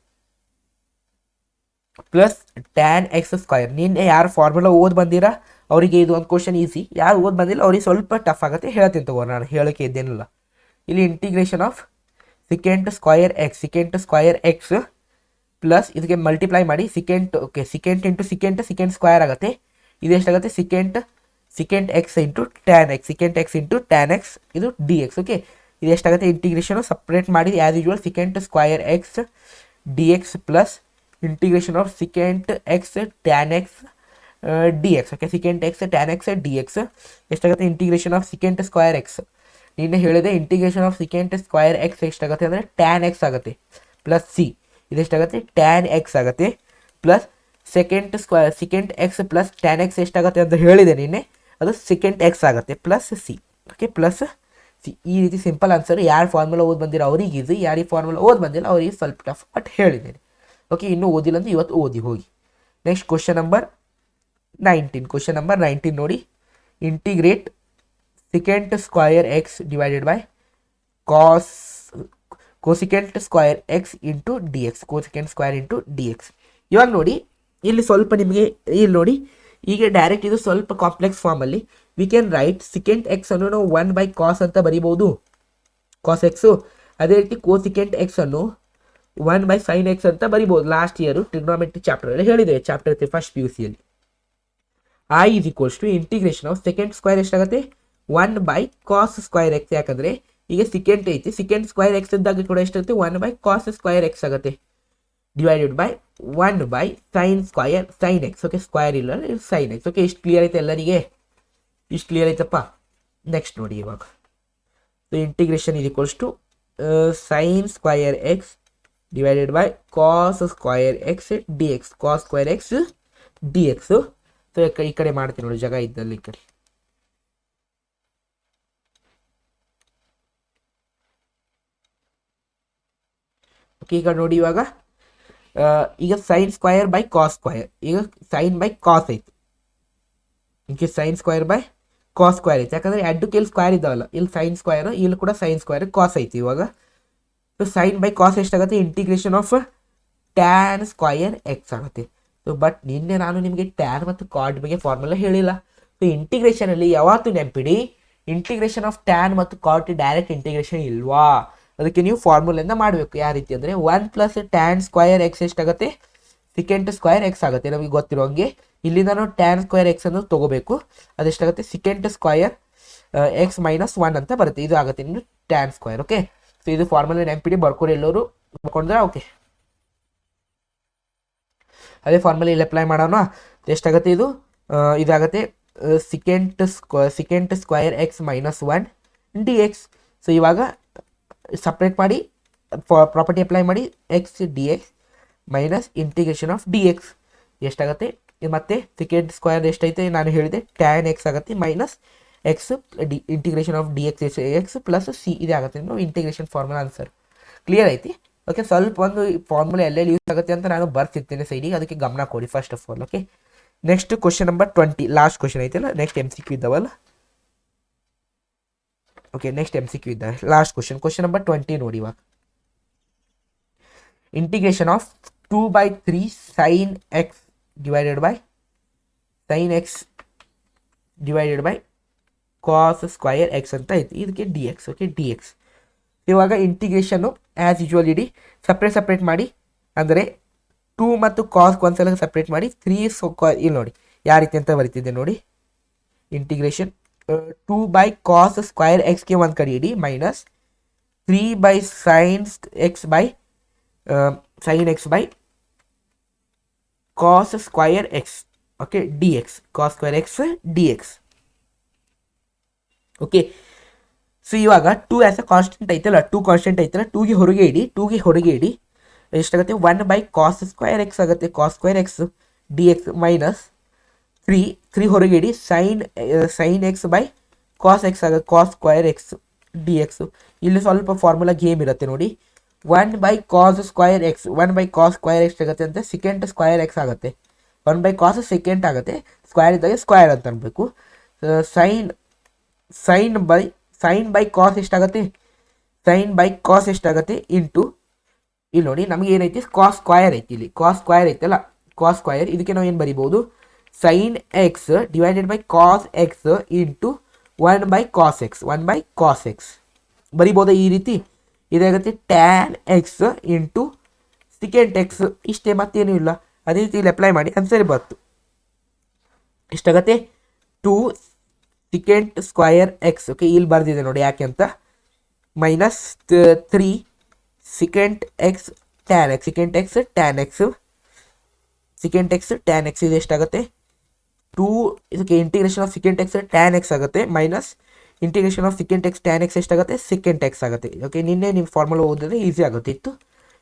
plus tan x square. ನಿನ್ನೆ ಯಾರು ಫಾರ್ಮುಲಾ ಓದ್ ಬಂದಿರಾ ಅವರಿಗೆ ಇದು ಒಂದು ಕ್ವಶನ್ ಈಸಿ, ಯಾರು ಓದ್ ಬಂದಿಲ್ಲ ಅವ್ರಿಗೆ ಸ್ವಲ್ಪ ಟಫ್ ಆಗುತ್ತೆ. ಹೇಳ್ತೀನಿ ತಗೋರು, ನಾನು ಹೇಳೋಕ್ಕೆ ಇದ್ದೇನಿಲ್ಲ. ಇಲ್ಲಿ integration of secant square x plus ಇದಕ್ಕೆ ಮಲ್ಟಿಪ್ಲೈ ಮಾಡಿ ಸೆಕೆಂಡ್ ಇಂಟು ಸೆಕೆಂಡ್ ಸ್ಕ್ವಯರ್ ಆಗುತ್ತೆ. ಇದು ಎಷ್ಟಾಗುತ್ತೆ, secant x into tan x ಇದು ಡಿ ಎಕ್ಸ್. ಓಕೆ, ಇದು ಎಷ್ಟಾಗುತ್ತೆ, ಇಂಟಿಗ್ರೇಷನ್ ಸಪ್ರೇಟ್ ಮಾಡಿ as usual secant square x d x plus integration of secant x tan x d x. Okay, secant x tan x d x ಎಷ್ಟಾಗುತ್ತೆ, integration of secant square x ನಿನ್ನೆ ಹೇಳಿದೆ. Integration of secant square X ಎಷ್ಟಾಗುತ್ತೆ ಅಂದರೆ tan x ಆಗುತ್ತೆ plus C ಇದೆಷ್ಟಾಗುತ್ತೆ, tan x ಆಗುತ್ತೆ plus second X plus tan x ಎಷ್ಟಾಗುತ್ತೆ ಅಂತ ಹೇಳಿದೆ ನಿನ್ನೆ, ಅದು ಸೆಕೆಂಡ್ ಎಕ್ಸ್ ಆಗುತ್ತೆ plus c. Okay, plus C ಈ ರೀತಿ ಸಿಂಪಲ್ ಆನ್ಸರ್. ಯಾರು ಫಾರ್ಮುಲಾ ಓದ್ ಬಂದಿರೋ ಅವ್ರಿಗೆ ಈಸಿ, ಯಾರಿಗೆ ಫಾರ್ಮುಲಾ ಓದ್ ಬಂದಿಲ್ಲ ಅವ್ರಿಗೆ ಸ್ವಲ್ಪ ಟಫ್, ಬಟ್ ಹೇಳಿದ್ದೇನೆ. ಓಕೆ, ಇನ್ನೂ ಓದಿಲ್ಲ ಅಂದರೆ ಇವತ್ತು ಓದಿ ಹೋಗಿ. ನೆಕ್ಸ್ಟ್ ಕ್ವಶನ್ ನಂಬರ್ 19 ನೋಡಿ, integrate secant square x divided by cosecant square x into d x. ಇವಾಗ ನೋಡಿ ಇಲ್ಲಿ ಸ್ವಲ್ಪ ನಿಮಗೆ ಇಲ್ಲಿ ನೋಡಿ ಈಗ ಡೈರೆಕ್ಟ್ ಇದು ಸ್ವಲ್ಪ ಕಾಂಪ್ಲೆಕ್ಸ್ ಫಾರ್ಮಲ್ಲಿ we can write second X ಅನ್ನು ನಾವು 1/cos ಅಂತ ಬರಿಬೋದು, ಕಾಸ್ ಎಕ್ಸು. ಅದೇ ರೀತಿ ಕೋಸೆಕೆಂಟ್ ಎಕ್ಸ್ ಅನ್ನು 1/sin x ಅಂತ ಬರಿಬೋದು. ಲಾಸ್ಟ್ ಇಯರು ಟ್ರಿಗ್ನೋಮೆಟ್ರಿ ಚಾಪ್ಟರಲ್ಲಿ ಹೇಳಿದೆ, ಚಾಪ್ಟರ್ 3 ಫಸ್ಟ್ PUCಯಲ್ಲಿ. I is equals to integration of secant square ಎಷ್ಟಾಗುತ್ತೆ, 1/cos ಸ್ಕ್ವಯರ್ ಎಕ್ಸ್. ಯಾಕಂದರೆ ಈಗ ಸೆಕೆಂಡ್ ಐತಿ, ಸೆಕೆಂಡ್ ಸ್ಕ್ವಯರ್ ಎಕ್ಸ್ ಇದ್ದಾಗ ಕೂಡ ಎಷ್ಟಾಗುತ್ತೆ, 1/cos ಸ್ಕ್ವಯರ್ ಎಕ್ಸ್ ಆಗುತ್ತೆ divided by 1/sin x. Okay, square ಇಲ್ಲ sin ಎಕ್ಸ್. ಓಕೆ, ಇಷ್ಟು ಕ್ಲಿಯರ್ ಐತೆ ಎಲ್ಲರಿಗೆ, ಇಷ್ಟು ಕ್ಲಿಯರ್ ಐತಪ್ಪ. ನೆಕ್ಸ್ಟ್ ನೋಡಿ ಇವಾಗ integration is equals to sin square x divided by cos square x d x. cos square x d x. So ಈ ಕಡೆ ಮಾಡ್ತೀನಿ ನೋಡಿ, ಜಾಗ ಇದ್ದಲ್ಲಿ ಈ ಕಡೆ. ಓಕೆ, ಈಗ ನೋಡಿ ಇವಾಗ sin square by cos square, ಈಗ sin ಬೈ ಕಾಸ್ ಐತಿ. Okay, sin square by cos square ಐತಿ. ಯಾಕಂದರೆ ಎರಡು ಇಲ್ಲಿ ಸ್ಕ್ವಯರ್ ಇದ್ದಾವಲ್ಲ, ಇಲ್ಲಿ sin ಸ್ಕ್ವಯರ್, ಇಲ್ಲಿ ಕೂಡ sin ಸ್ಕ್ವಯರ್ ಕಾಸ್ ಐತಿ. ಇವಾಗ ಸೊ sin ಬೈ ಕಾಸ್ ಎಷ್ಟಾಗುತ್ತೆ, integration of tan square x ಆಗುತ್ತೆ. ಸೊ ಬಟ್ ನಿನ್ನೆ ನಾನು ನಿಮಗೆ ಟ್ಯಾನ್ ಮತ್ತು ಕಾಟ್ ಬಗ್ಗೆ ಫಾರ್ಮುಲಾ ಹೇಳಿಲ್ಲ. ಸೊ ಇಂಟಿಗ್ರೇಷನಲ್ಲಿ ಯಾವತ್ತೂ ನೆನಪಿಡಿ, ಇಂಟಿಗ್ರೇಷನ್ ಆಫ್ ಟ್ಯಾನ್ ಮತ್ತು ಕಾಟ್ ಡೈರೆಕ್ಟ್ ಇಂಟಿಗ್ರೇಷನ್ ಇಲ್ವಾ, ಅದಕ್ಕೆ ನೀವು ಫಾರ್ಮುಲೆಯಿಂದ ಮಾಡಬೇಕು. ಯಾವ ರೀತಿ ಅಂದರೆ 1 + tan ಸ್ಕ್ವಯರ್ ಎಕ್ಸ್ ಎಷ್ಟಾಗುತ್ತೆ, ಸಿಕೆಂಟ್ ಸ್ಕ್ವಯರ್ ಎಕ್ಸ್ ಆಗುತ್ತೆ. ನಮಗೆ ಗೊತ್ತಿರೋ ಹಂಗೆ ಇಲ್ಲಿಂದ ನಾವು ಟ್ಯಾನ್ ಸ್ಕ್ವಯರ್ ಎಕ್ಸ್ ಅನ್ನು ತೊಗೋಬೇಕು. ಅದೆಷ್ಟಾಗುತ್ತೆ, ಸಿಕೆಂಟ್ ಸ್ಕ್ವಯರ್ ಎಕ್ಸ್ -1 ಅಂತ ಬರುತ್ತೆ. ಇದು ಆಗುತ್ತೆ ನಿಮ್ಮದು ಟ್ಯಾನ್ ಸ್ಕ್ವಯರ್. ಓಕೆ, ಸೊ ಇದು ಫಾರ್ಮುಲಾ ನೆನಪಿಡಿ, ಬರ್ಕೊರಿ ಎಲ್ಲರೂ ಬರ್ಕೊಂಡ್ರೆ. ಓಕೆ, ಅದೇ ಫಾರ್ಮುಲಾ ಇಲ್ಲಿ ಅಪ್ಲೈ ಮಾಡೋಣ. ಎಷ್ಟಾಗುತ್ತೆ ಇದು, ಇದಾಗುತ್ತೆ secant square X -1 dx. So ಇವಾಗ ಸಪ್ರೇಟ್ ಮಾಡಿ ಪ್ರಾಪರ್ಟಿ ಅಪ್ಲೈ ಮಾಡಿ, X dx minus integration of dx ಎಷ್ಟಾಗುತ್ತೆ. ಮತ್ತೆ ಸಿಕೆಂಟ್ ಸ್ಕ್ವಯರ್ ಎಷ್ಟೈತೆ ನಾನು ಹೇಳಿದೆ, ಟ್ಯಾನ್ ಎಕ್ಸ್ ಆಗುತ್ತೆ minus X integration of dx X plus C ಇದೆ ಆಗುತ್ತೆ. ನಾವು ಇಂಟಿಗ್ರೇಷನ್ ಫಾರ್ಮುಲಾ ಆನ್ಸರ್ ಕ್ಲಿಯರ್ ಐತಿ. ಓಕೆ, ಸ್ವಲ್ಪ ಒಂದು ಫಾರ್ಮುಲಾ ಎಲ್ಲೆಲ್ಲಿ ಯೂಸ್ ಆಗುತ್ತೆ ಅಂತ ನಾನು ಬರ್ತಿರ್ತೇನೆ ಸೈಡಿಗೆ, ಅದಕ್ಕೆ ಗಮನ ಕೊಡಿ first of all. Okay, next question number 20, last question ಐತಲ್ಲ, ನೆಕ್ಸ್ಟ್ MCQ ಇದ್ದಾವಲ್ಲ. ಓಕೆ, ನೆಕ್ಸ್ಟ್ MCQ ಇದ್ದಾವೆ, ಲಾಸ್ಟ್ ಕ್ವಶನ್ ನಂಬರ್ 20 ನೋಡಿ. ಇವಾಗ integration of 2/3 sin x divided by cos square x ಅಂತ ಐತಿ, ಇದಕ್ಕೆ dx. Okay, dx. ಇವಾಗ ಇಂಟಿಗ್ರೇಷನ್ನು ಆ್ಯಸ್ ಯೂಶುವಲ್ ಇಡಿ, ಸಪ್ರೇಟ್ ಮಾಡಿ, ಅಂದರೆ 2 ಮತ್ತು ಕಾಸ್ ಒಂದ್ಸಲ ಸಪ್ರೇಟ್ ಮಾಡಿ, 3 ಇಲ್ಲಿ ನೋಡಿ ಯಾವ ರೀತಿ ಅಂತ ಬರೀತಿದ್ದೆ ನೋಡಿ. ಇಂಟಿಗ್ರೇಷನ್ 2/cos ಸ್ಕ್ವಯರ್ ಎಕ್ಸ್ಗೆ ಒಂದು ಕಡೆ ಇಡಿ, minus 3/sin x by cos square x. Okay, dx, cos square x dx. Okay, so ಇವಾಗ 2 ಆಸ್ ಅ ಕಾನ್ಸ್ಟೆಂಟ್ ಐತಲ್ಲ, 2 ಕಾನ್ಸ್ಟೆಂಟ್ ಐತಲ್ಲ, 2ಗೆ ಹೊರಗೆ ಇಡಿ, ಎಷ್ಟಾಗುತ್ತೆ 1/cos ಸ್ಕ್ವಯರ್ ಎಕ್ಸ್ ಆಗುತ್ತೆ, cos square x dx minus 3 ಹೊರಗೆ ಇಡಿ, sin x by cos x ಆಗುತ್ತೆ, cos square x dx. ಇಲ್ಲಿ ಸ್ವಲ್ಪ ಫಾರ್ಮುಲಾ ಗೇಮ್ ಇರುತ್ತೆ ನೋಡಿ. 1/cos ಸ್ಕ್ವಯರ್ ಎಕ್ಸ್ ಆಗುತ್ತೆ ಅಂತ ಸೆಕೆಂಡ್ ಸ್ಕ್ವಯರ್ ಎಕ್ಸ್ ಆಗುತ್ತೆ, 1/cos ಸೆಕೆಂಡ್ ಆಗುತ್ತೆ, ಸ್ಕ್ವಯರ್ ಇದ್ದಾಗ ಸ್ಕ್ವಯರ್ ಅಂತ ಅನ್ಬೇಕು. ಸೈನ್ ಬೈ ಕಾಸ್ ಎಷ್ಟಾಗುತ್ತೆ, ಇಂಟು ಇಲ್ಲಿ ನೋಡಿ ನಮಗೆ ಏನೈತಿ, ಕಾಸ್ ಸ್ಕ್ವಯರ್ ಐತಿ, ಇಲ್ಲಿ ಕಾಸ್ ಸ್ಕ್ವಯರ್ ಐತಲ್ಲ, ಕಾಸ್ ಸ್ಕ್ವಯರ್, ಇದಕ್ಕೆ ನಾವು ಏನು ಬರಿಬೋದು, sin x divided by cos x into 1/cos x ಬರಿಬೋದ ಈ ರೀತಿ. ಇದಾಗುತ್ತೆ tan X into secant X, ಇಷ್ಟೇ, ಮತ್ತೇನೂ ಇಲ್ಲ. ಅದೇ ರೀತಿ ಇಲ್ಲಿ ಅಪ್ಲೈ ಮಾಡಿ ಆನ್ಸರ್ ಬಂತು. ಇಷ್ಟಾಗತ್ತೆ 2 ಸಿಕೆಂಟ್ ಸ್ಕ್ವಯರ್ ಎಕ್ಸ್. ಓಕೆ, ಇಲ್ಲಿ ಬರ್ದಿದೆ ನೋಡಿ ಯಾಕೆ ಅಂತ, minus 3 secant x tan x, secant x tan x ಇದು ಎಷ್ಟಾಗುತ್ತೆ, 2 ಇದಕ್ಕೆ integration of secant x tan x ಆಗುತ್ತೆ, minus integration of secant x tan x ಎಷ್ಟಾಗುತ್ತೆ, ಸೆಕೆಂಟ್ ಎಕ್ಸ್ ಆಗುತ್ತೆ. ಓಕೆ, ನಿನ್ನೆ ನಿಮ್ಮ ಫಾರ್ಮುಲಾ ಓದಿದ್ರೆ ಈಸಿ ಆಗುತ್ತಿತ್ತು,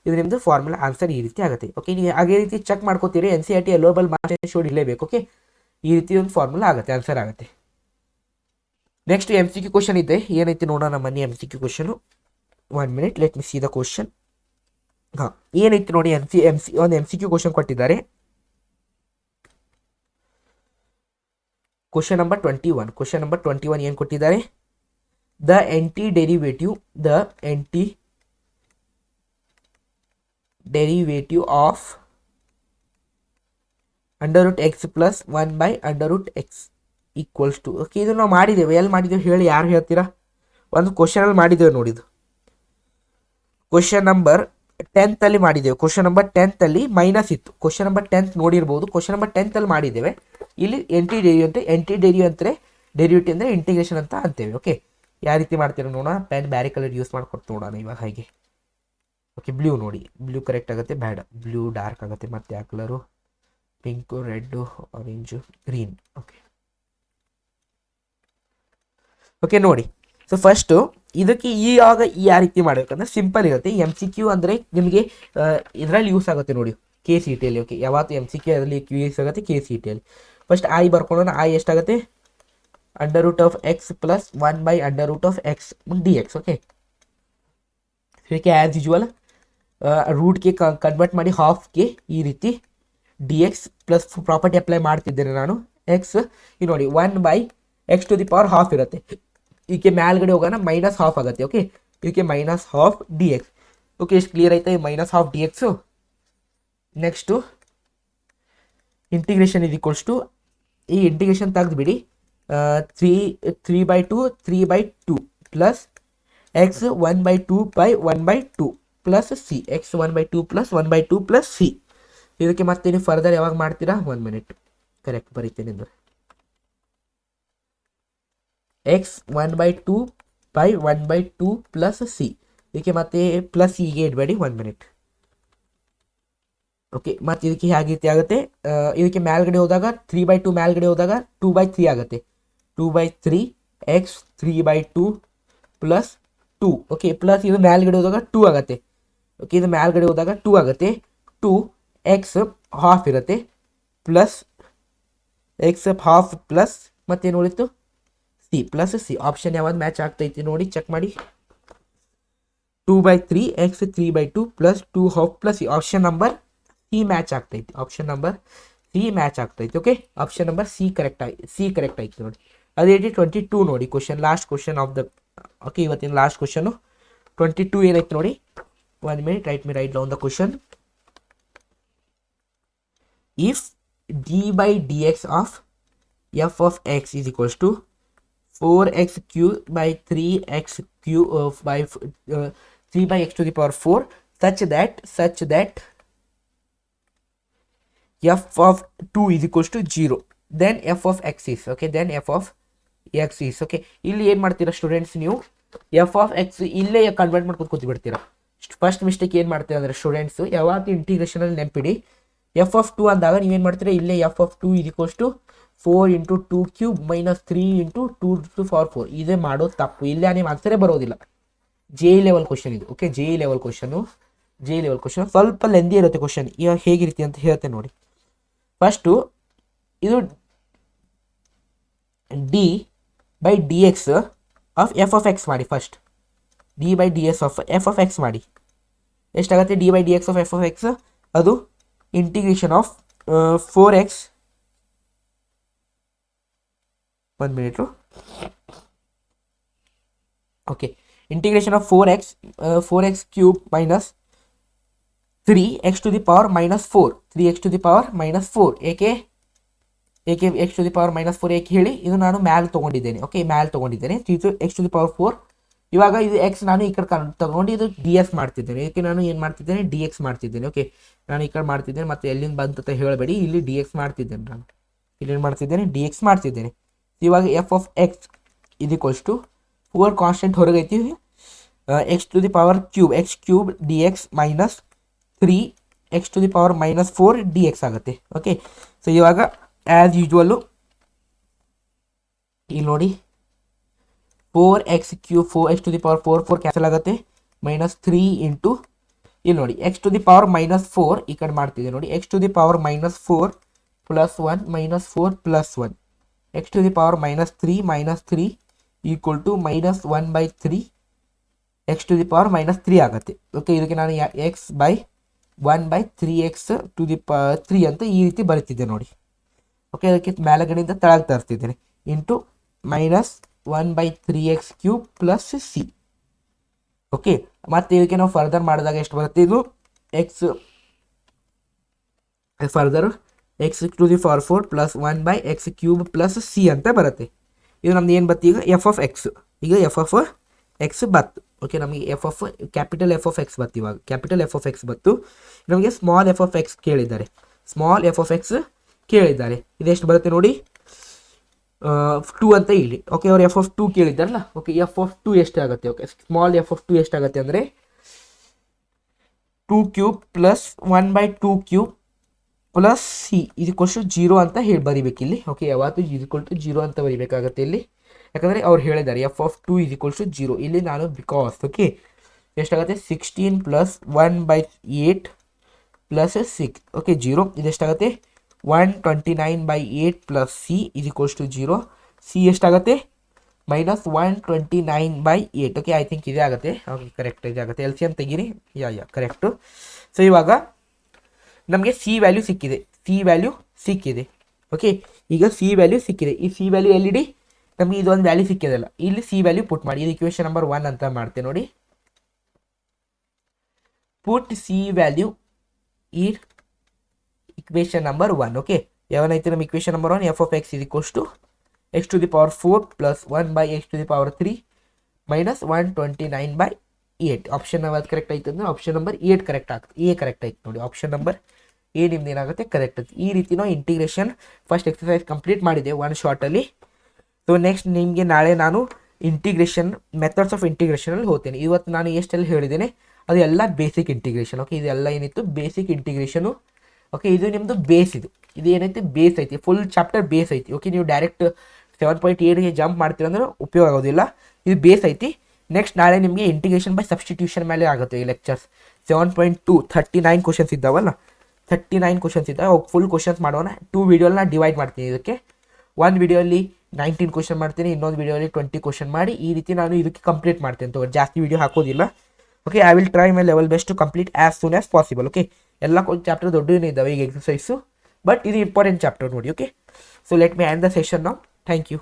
ಇದು ನಿಮ್ಮದು ಫಾರ್ಮುಲಾ ಆನ್ಸರ್ ಈ ರೀತಿ ಆಗುತ್ತೆ. ಓಕೆ, ನೀವು ಅದೇ ರೀತಿ ಚೆಕ್ ಮಾಡ್ಕೋತೀರಿ, NCERT ಅಲೋಬಲ್ ಮಾರ್ಕ್ಸ್ ಶೋಡ್ ಇರಲೇಬೇಕು. ಓಕೆ, ಈ ರೀತಿ ಒಂದು ಫಾರ್ಮುಲಾ ಆಗುತ್ತೆ, ಆನ್ಸರ್ ಆಗುತ್ತೆ. ನೆಕ್ಸ್ಟ್ MCQ ಕ್ವಶನ್ ಇದೆ, ಏನೈತಿ ನೋಡೋಣ ಬನ್ನಿ. MCQ question 1 minute, let me see the question. ಹಾಂ, ಏನೈತಿ ನೋಡಿ, ಒಂದು MCQ ಕ್ವಶನ್ ಕೊಟ್ಟಿದ್ದಾರೆ. ಕ್ವಶನ್ ನಂಬರ್ 21 ಏನು ಕೊಟ್ಟಿದ್ದಾರೆ, the nth derivative of √x + 1/√x equals to. Okay, ಇದು ನಾವು ಮಾಡಿದ್ದೇವೆ, ಎಲ್ಲಿ ಮಾಡಿದ್ದೇವೆ ಹೇಳಿ, ಯಾರು ಹೇಳ್ತೀರಾ? ಒಂದು ಕ್ವಶನಲ್ಲಿ ಮಾಡಿದ್ದೇವೆ ನೋಡಿದ್ದು, ಕ್ವಶನ್ ನಂಬರ್ 10th ಅಲ್ಲಿ ಮಾಡಿದ್ದೇವೆ. ಕ್ವಶನ್ ನಂಬರ್ 10th ಅಲ್ಲಿ ಮೈನಸ್ ಇತ್ತು, ಕ್ವಶನ್ ನಂಬರ್ 10th ನೋಡಿರ್ಬೋದು. ಕ್ವಶನ್ ನಂಬರ್ 10th ಅಲ್ಲಿ ಮಾಡಿದ್ದೇವೆ. ಇಲ್ಲಿ ಡೆರಿವೇಟಿವ್ ಅಂದರೆ ಇಂಟಿಗ್ರೇಷನ್ ಅಂತ ಅಂತೇವೆ. ಓಕೆ, ಯಾವ ರೀತಿ ಮಾಡ್ತೀರಾ ನೋಡೋಣ. ಪೆನ್ ಬ್ಯಾರೆ ಕಲರ್ ಯೂಸ್ ಮಾಡ್ಕೊಡ್ತು ನೋಡೋಣ ಇವಾಗ. ಹಾಗೆ ಓಕೆ, ಬ್ಲೂ ನೋಡಿ, ಬ್ಲೂ ಕರೆಕ್ಟ್ ಆಗುತ್ತೆ, ಬೇಡ ಬ್ಲೂ ಡಾರ್ಕ್ ಆಗುತ್ತೆ. ಮತ್ತೆ ಯಾವ colour, pink, red, orange, green. Okay ನೋಡಿ, ಸೊ ಫಸ್ಟು ಇದಕ್ಕೆ ಯಾವ ರೀತಿ ಮಾಡಬೇಕಂದ್ರೆ ಸಿಂಪಲ್ ಇರುತ್ತೆ. MCQ ಅಂದರೆ ನಿಮಗೆ ಇದರಲ್ಲಿ ಯೂಸ್ ಆಗುತ್ತೆ ನೋಡಿ, KCETಯಲ್ಲಿ. ಓಕೆ, ಯಾವತ್ತು MCQ ಅದರಲ್ಲಿ ಯೂಸ್ ಆಗುತ್ತೆ KCETಯಲ್ಲಿ. ಫಸ್ಟ್ ಐ ಬರ್ಕೊಳ್ಳೋಣ. ಐ ಎಷ್ಟಾಗುತ್ತೆ, √x + 1/√x dx. ಓಕೆ, ಇದಕ್ಕೆ ಆ್ಯಸ್ ಯೂಶುವಲ್ ರೂಟ್ಗೆ ಕನ್ವರ್ಟ್ ಮಾಡಿ ಹಾಫ್ಗೆ ಈ ರೀತಿ dx ಪ್ಲಸ್ ಪ್ರಾಪರ್ಟಿ ಅಪ್ಲೈ ಮಾಡ್ತಿದ್ದೇನೆ ನಾನು. ಎಕ್ಸ್ ಇದು ನೋಡಿ 1/x⁻½ ಇರುತ್ತೆ. ಇದಕ್ಕೆ ಮ್ಯಾಲ್ಗಡೆ ಹೋಗೋಣ, -½ ಆಗುತ್ತೆ. ಓಕೆ, ಇದಕ್ಕೆ -½ dx. ಓಕೆ, ಎಷ್ಟು ಕ್ಲಿಯರ್ ಆಯ್ತಾ, -½ dx. ನೆಕ್ಸ್ಟು ಇಂಟಿಗ್ರೇಷನ್ ಇದು ಈಕ್ವಲ್ಸ್ ಟು, ಈ ಇಂಟಿಗ್ರೇಷನ್ ತೆಗೆದುಬಿಡಿ, three three by two three by two plus x 1/2 by 1/2 plus c x 1/2 plus 1/2 plus c. ಇದಕ್ಕೆ ಮತ್ತೆ ನೀವು ಫರ್ದರ್ ಯಾವಾಗ ಮಾಡ್ತೀರಾ, 1 ಮಿನಿಟ್ ಕರೆಕ್ಟ್ ಬರೀತೀನಿ ಅಂದರೆ ಎಕ್ಸ್ 1/2 ಬೈ 1/2 ಪ್ಲಸ್ ಸಿ. ಇದಕ್ಕೆ ಮತ್ತೆ ಪ್ಲಸ್ ಹೀಗೆ ಇಡಬೇಡಿ, 1 ಮಿನಿಟ್. ಓಕೆ, ಮತ್ತು ಇದಕ್ಕೆ ಹೇಗೆ ರೀತಿ ಆಗುತ್ತೆ, ಇದಕ್ಕೆ ಮೇಲ್ಗಡೆ ಹೋದಾಗ 3/2 ಮೇಲ್ಗಡೆ ಹೋದಾಗ 2/3 ಆಗುತ್ತೆ. 2/3 ಎಕ್ಸ್ 3/2 ಪ್ಲಸ್ 2. ಓಕೆ, ಪ್ಲಸ್ ಇದು ಮೇಲ್ಗಡೆ ಹೋದಾಗ 2 ಆಗುತ್ತೆ. ಓಕೆ, ಇದು ಮೇಲ್ಗಡೆ ಹೋದಾಗ 2 ಆಗುತ್ತೆ. 2 ಎಕ್ಸ್ ಹಾಫ್ ಇರುತ್ತೆ ಪ್ಲಸ್ ಎಕ್ಸ್ ಹಾಫ್ ಪ್ಲಸ್ ಮತ್ತೇನು ಉಳಿತು, ಸಿ ಪ್ಲಸ್ ಸಿ. ಆಪ್ಷನ್ ಯಾವ್ದು ಮ್ಯಾಚ್ ಆಗ್ತೈತಿ ನೋಡಿ, ಚೆಕ್ ಮಾಡಿ. 2/3 X 3/2 plus 2 half plus C. Option number C match ಆಗ್ತೈತಿ. ಆಪ್ಷನ್ ನಂಬರ್ ಸಿ ಮ್ಯಾಚ್ ಆಗ್ತೈತಿ. Okay, option number C correct ಆಯ್ತು ನೋಡಿ. ಅದೇ ರೀತಿ 22 ನೋಡಿ question, last question of the okay ಇವತ್ತಿನ ಲಾಸ್ಟ್ ಕ್ವಶನು 22 ಏನೈತೆ ನೋಡಿ. 1 minute, write down the question. If d by d x of f of x is equals to 4x cube by 3x cube by 3 by x to the power 4 such that f of 2 is equals to 0, then f of x is okay, then f of x is okay. ಇಲ್ಲಿ ಏನು ಮಾಡ್ತೀರಾ students, ನೀವು F of X ಇಲ್ಲೇ convert ಮಾಡ್ಕೊಂಡು ಕೂತು ಬಿಡ್ತೀರಾ. First mistake ಏನು ಮಾಡ್ತೀರಾ ಅಂದರೆ ಸ್ಟೂಡೆಂಟ್ಸ್, ಯಾವಾಗ ಇಂಟಿಗ್ರೇಷನಲ್ಲಿ ನೆನಪಿಡಿ, ಎಫ್ ಆಫ್ 2 ಅಂದಾಗ ನೀವೇನು ಮಾಡ್ತೀರಾ, ಇಲ್ಲೇ F of 2 is equals to 4 into 2 cube minus 3 into 2 to the power 4. ಇದೇ ಮಾಡೋದು ತಪ್ಪು, ಇಲ್ಲೇ ನಿಮ್ಮ ಆನ್ಸರೇ ಬರೋದಿಲ್ಲ. ಜೆ ಲೆವೆಲ್ ಕ್ವಶನ್ ಇದು. ಓಕೆ, ಜೆ ಲೆವೆಲ್ ಕ್ವಶನ್ ಸ್ವಲ್ಪ ಲೆಂದಿ ಇರುತ್ತೆ ಕ್ವಶನ್. ಇವಾಗ ಹೇಗಿರುತ್ತೆ ಅಂತ ಹೇಳ್ತೇನೆ ನೋಡಿ. ಫಸ್ಟು ಇದು d by d x of f of x ಮಾಡಿ. First d by d x of f of x ಮಾಡಿ. ಎಷ್ಟಾಗುತ್ತೆ d by d x of f of x, ಅದು integration of 4x 1 minute. Okay, integration of 4x cube minus 3x to the power minus 4, 3x to the power minus 4. ಏಕೆ x to the power minus 4 ಏಕೆ ಹೇಳಿ, ಇದು ನಾನು ಮ್ಯಾಲ್ ತೊಗೊಂಡಿದ್ದೇನೆ. Okay, ಮ್ಯಾಲ್ ತೊಗೊಂಡಿದ್ದೇನೆ x to the power 4. ಇವಾಗ ಇದು x ನಾನು ಈ ಕಡೆ ತಗೊಂಡು ಇದು ಡಿ ಎಕ್ಸ್ ಮಾಡ್ತಿದ್ದೇನೆ. ಏಕೆ ನಾನು ಏನು ಮಾಡ್ತಿದ್ದೇನೆ, ಡಿ ಎಕ್ಸ್ ಮಾಡ್ತಿದ್ದೇನೆ. ಓಕೆ, ನಾನು ಈ ಕಡೆ ಮಾಡ್ತಿದ್ದೇನೆ, ಮತ್ತು ಎಲ್ಲಿಂದ ಬಂತ ಹೇಳಬೇಡಿ, ಇಲ್ಲಿ ಡಿ ಎಕ್ಸ್ ಮಾಡ್ತಿದ್ದೇನೆ. ನಾನು ಇಲ್ಲೇನು ಮಾಡ್ತಿದ್ದೇನೆ, ಡಿ ಎಕ್ಸ್ ಮಾಡ್ತಿದ್ದೇನೆ. ಇವಾಗ ಎಫ್ ಆಫ್ ಎಕ್ಸ್ ಇದು ಈಕ್ವಲ್ಸ್ ಟು 4 ಕಾನ್ಸ್ಟೆಂಟ್ ಹೊರಗೈತಿ, x to the power cube x cube d x minus 3 x to the power minus 4 d x ಆಗುತ್ತೆ. ಓಕೆ, ಸೊ ಇವಾಗ ಆ್ಯಸ್ ಯೂಶ್ವಲ್ಲು ಇಲ್ಲಿ ನೋಡಿ 4x cube 4x to the power 4 cancel ಆಗುತ್ತೆ, minus 3 into ಇಲ್ಲಿ ನೋಡಿ x to the power minus 4 ಈ ಕಡೆ ಮಾಡ್ತಿದೆ ನೋಡಿ, x to the power minus 4 plus 1 minus 4 plus 1, x to the power minus 3 equal to minus 1/3 x to the power minus 3 ಆಗುತ್ತೆ. Okay, ಇದಕ್ಕೆ ನಾನು x by 1/3x to the power 3 ಅಂತ ಈ ರೀತಿ ಬರೀತಿದ್ದೆ ನೋಡಿ. ಓಕೆ, ಅದಕ್ಕೆ ಮೇಲಗಡೆಯಿಂದ ತಳಗೆ ತರಿಸ್ತಿದ್ದೇನೆ into minus 1/3x cube plus c. Okay, ಮತ್ತು ಇದಕ್ಕೆ ನಾವು ಫರ್ದರ್ ಮಾಡಿದಾಗ ಎಷ್ಟು ಬರುತ್ತೆ, ಇದು x further x to the power 4 plus 1/x cube plus c ಅಂತ ಬರುತ್ತೆ. ಇದು ನಮ್ದು ಏನು ಬತ್ತು ಈಗ ಎಫ್ ಆಫ್ ಎಕ್ಸ್, ಈಗ ಎಫ್ ಆಫ್ ಎಕ್ಸ್ ಬತ್ತು. ಓಕೆ, ನಮಗೆ f of capital f of x ಬತ್ತು. ಇವಾಗ ಕ್ಯಾಪಿಟಲ್ ಎಫ್ ಆಫ್ ಎಕ್ಸ್ ಬತ್ತು, ನಮಗೆ ಸ್ಮಾಲ್ ಎಫ್ ಆಫ್ ಎಕ್ಸ್ ಕೇಳಿದ್ದಾರೆ. ಇದೆಷ್ಟು ಬರುತ್ತೆ ನೋಡಿ, 2 ಅಂತ ಇಲ್ಲಿ. ಓಕೆ, ಅವ್ರು ಎಫ್ ಆಫ್ 2 ಕೇಳಿದ್ದಾರಲ್ಲ. ಓಕೆ, ಎಫ್ ಆಫ್ 2 ಎಷ್ಟಾಗುತ್ತೆ, ಓಕೆ ಸ್ಮಾಲ್ ಎಫ್ ಆಫ್ 2 ಎಷ್ಟಾಗುತ್ತೆ ಅಂದರೆ 2 cube plus 1/2 cube plus C ಇದು ಇಕ್ವಲ್ಸ್ 0 ಅಂತ ಹೇಳಿ ಬರಿಬೇಕು ಇಲ್ಲಿ. ಓಕೆ, ಯಾವತ್ತು ಈಕ್ವಲ್ ಟು 0 ಅಂತ ಬರಿಬೇಕಾಗುತ್ತೆ ಇಲ್ಲಿ, ಯಾಕಂದರೆ ಅವ್ರು ಹೇಳಿದ್ದಾರೆ F of 2 is equals to 0. ಇಲ್ಲಿ ನಾನು ಬಿಕಾಸ್ ಓಕೆ ಎಷ್ಟಾಗುತ್ತೆ 16 plus 1/8 plus 6. Okay, 0 ಇದೆಷ್ಟಾಗುತ್ತೆ 129/8 plus C is equals to 0. C ಎಷ್ಟಾಗುತ್ತೆ ಮೈನಸ್ 129/8. ಓಕೆ, ಐ ಥಿಂಕ್ ಇದೇ ಆಗುತ್ತೆ. ಓಕೆ, ಕರೆಕ್ಟ್ ಇದೇ ಆಗುತ್ತೆ. ಎಲ್ ಸಿ ಎಮ್ ತೆಗೀರಿ. ಕರೆಕ್ಟು. ಸೊ ಇವಾಗ ನಮಗೆ ಸಿ ವ್ಯಾಲ್ಯೂ ಸಿಕ್ಕಿದೆ. ಓಕೆ, ಈಗ ಸಿ ವ್ಯಾಲ್ಯೂ ಸಿಕ್ಕಿದೆ. ಈ ಸಿ ವ್ಯಾಲ್ಯೂ ಎಲ್ಲಿಡಿ, ನಮಗೆ ಇದೊಂದು ವ್ಯಾಲ್ಯೂ ಸಿಕ್ಕಿದಲ್ಲ, ಇಲ್ಲಿ ಸಿ ವ್ಯಾಲ್ಯೂ ಪುಟ್ ಮಾಡಿ. ಇದು ಇಕ್ವೇಷನ್ ನಂಬರ್ 1 ಅಂತ ಮಾಡ್ತೇವೆ ನೋಡಿ. ಪುಟ್ ಸಿ ವ್ಯಾಲ್ಯೂ ಈ ಇಕ್ವೇಷನ್ ನಂಬರ್ 1. ಓಕೆ, ಯಾವನೈತೆ ನಮ್ಮ equation number 1, f of x is equals to x to the power 4 plus 1 by x to the power 3 minus 129/8. Option ಯಾವ್ದು ಕರೆಕ್ಟ್ ಆಯ್ತು ಅಂದರೆ ಆಪ್ಷನ್ ನಂಬರ್ 8 ಕರೆಕ್ಟ್ ಆಗ್ತದೆ. ಎ ಕರೆಕ್ಟ್ ಆಯ್ತು ನೋಡಿ, option number A ನಿಮ್ದು ಏನಾಗುತ್ತೆ ಕರೆಕ್ಟ್ ಆಯ್ತು. ಈ ರೀತಿ ನಾವು ಇಂಟಿಗ್ರೇಷನ್ ಫಸ್ಟ್ ಎಕ್ಸಸೈಸ್ ಕಂಪ್ಲೀಟ್ ಮಾಡಿದೆ ಒನ್ ಶಾರ್ಟಲ್ಲಿ. ಸೊ ನೆಕ್ಸ್ಟ್ ನಿಮಗೆ ನಾಳೆ ನಾನು ಇಂಟಿಗ್ರೇಷನ್ ಮೆಥಡ್ಸ್ ಆಫ್ ಇಂಟಿಗ್ರೇಷನಲ್ಲಿ ಹೋಗ್ತೇನೆ. ಇವತ್ತು ನಾನು ಎಷ್ಟೆಲ್ಲ ಹೇಳಿದ್ದೇನೆ ಅದು ಎಲ್ಲ ಬೇಸಿಕ್ ಇಂಟಿಗ್ರೇಷನ್. ಓಕೆ, ಇದೆಲ್ಲ ಏನಿತ್ತು ಬೇಸಿಕ್ ಇಂಟಿಗ್ರೇಷನು. ಓಕೆ, ಇದು ನಿಮ್ಮದು ಬೇಸ್, ಇದು ಏನೈತಿ ಬೇಸ್ ಐತಿ, ಫುಲ್ ಚಾಪ್ಟರ್ ಬೇಸ್ ಐತಿ. ಓಕೆ, ನೀವು ಡೈರೆಕ್ಟ್ 7.8ಗೆ ಜಂಪ್ ಮಾಡ್ತೀರ ಅಂದ್ರೆ ಉಪಯೋಗ ಆಗೋದಿಲ್ಲ, ಇದು ಬೇಸ್ ಐತಿ. ನೆಕ್ಸ್ಟ್ ನಾಳೆ ನಿಮಗೆ ಇಂಟಿಗ್ರೇಷನ್ ಬೈ ಸಬ್ಸ್ಟಿಟ್ಯೂಷನ್ ಮೇಲೆ ಆಗುತ್ತೆ ಈ ಲೆಕ್ಚರ್ಸ್. 7.2 39 ಕ್ವಶನ್ಸ್ ಇದ್ದಾವಲ್ಲ, 39 ಕ್ವಶನ್ಸ್ ಇದ್ದಾವೆ. ಫುಲ್ ಕ್ವಶನ್ಸ್ ಮಾಡೋಣ. 2 ವಿಡಿಯೋನ ಡಿವೈಡ್ ಮಾಡ್ತೀನಿ ಇದಕ್ಕೆ. ಒಂದು ವಿಡಿಯೋಲಿ 19 ಕ್ವಶನ್ ಮಾಡ್ತೀನಿ, ಇನ್ನೊಂದು ವಿಡಿಯೋಲಿ 20 ಕ್ವಶನ್ ಮಾಡಿ ಈ ರೀತಿ ನಾನು ಇದಕ್ಕೆ ಕಂಪ್ಲೀಟ್ ಮಾಡ್ತೇನೆ. ತಗೋ, ಜಾಸ್ತಿ ವಿಡಿಯೋ ಹಾಕೋದಿಲ್ಲ. Okay, I will try my level best to complete as soon as possible. Okay, ಎಲ್ಲ ಚಾಪ್ಟರ್ ದೊಡ್ಡವೇ ಇದ್ದಾವೆ ಈಗ ಎಕ್ಸಸೈಸು, ಬಟ್ ಇದು ಇಂಪಾರ್ಟೆಂಟ್ ಚಾಪ್ಟರ್ ನೋಡಿ. Okay, so let me end the session now. Thank you.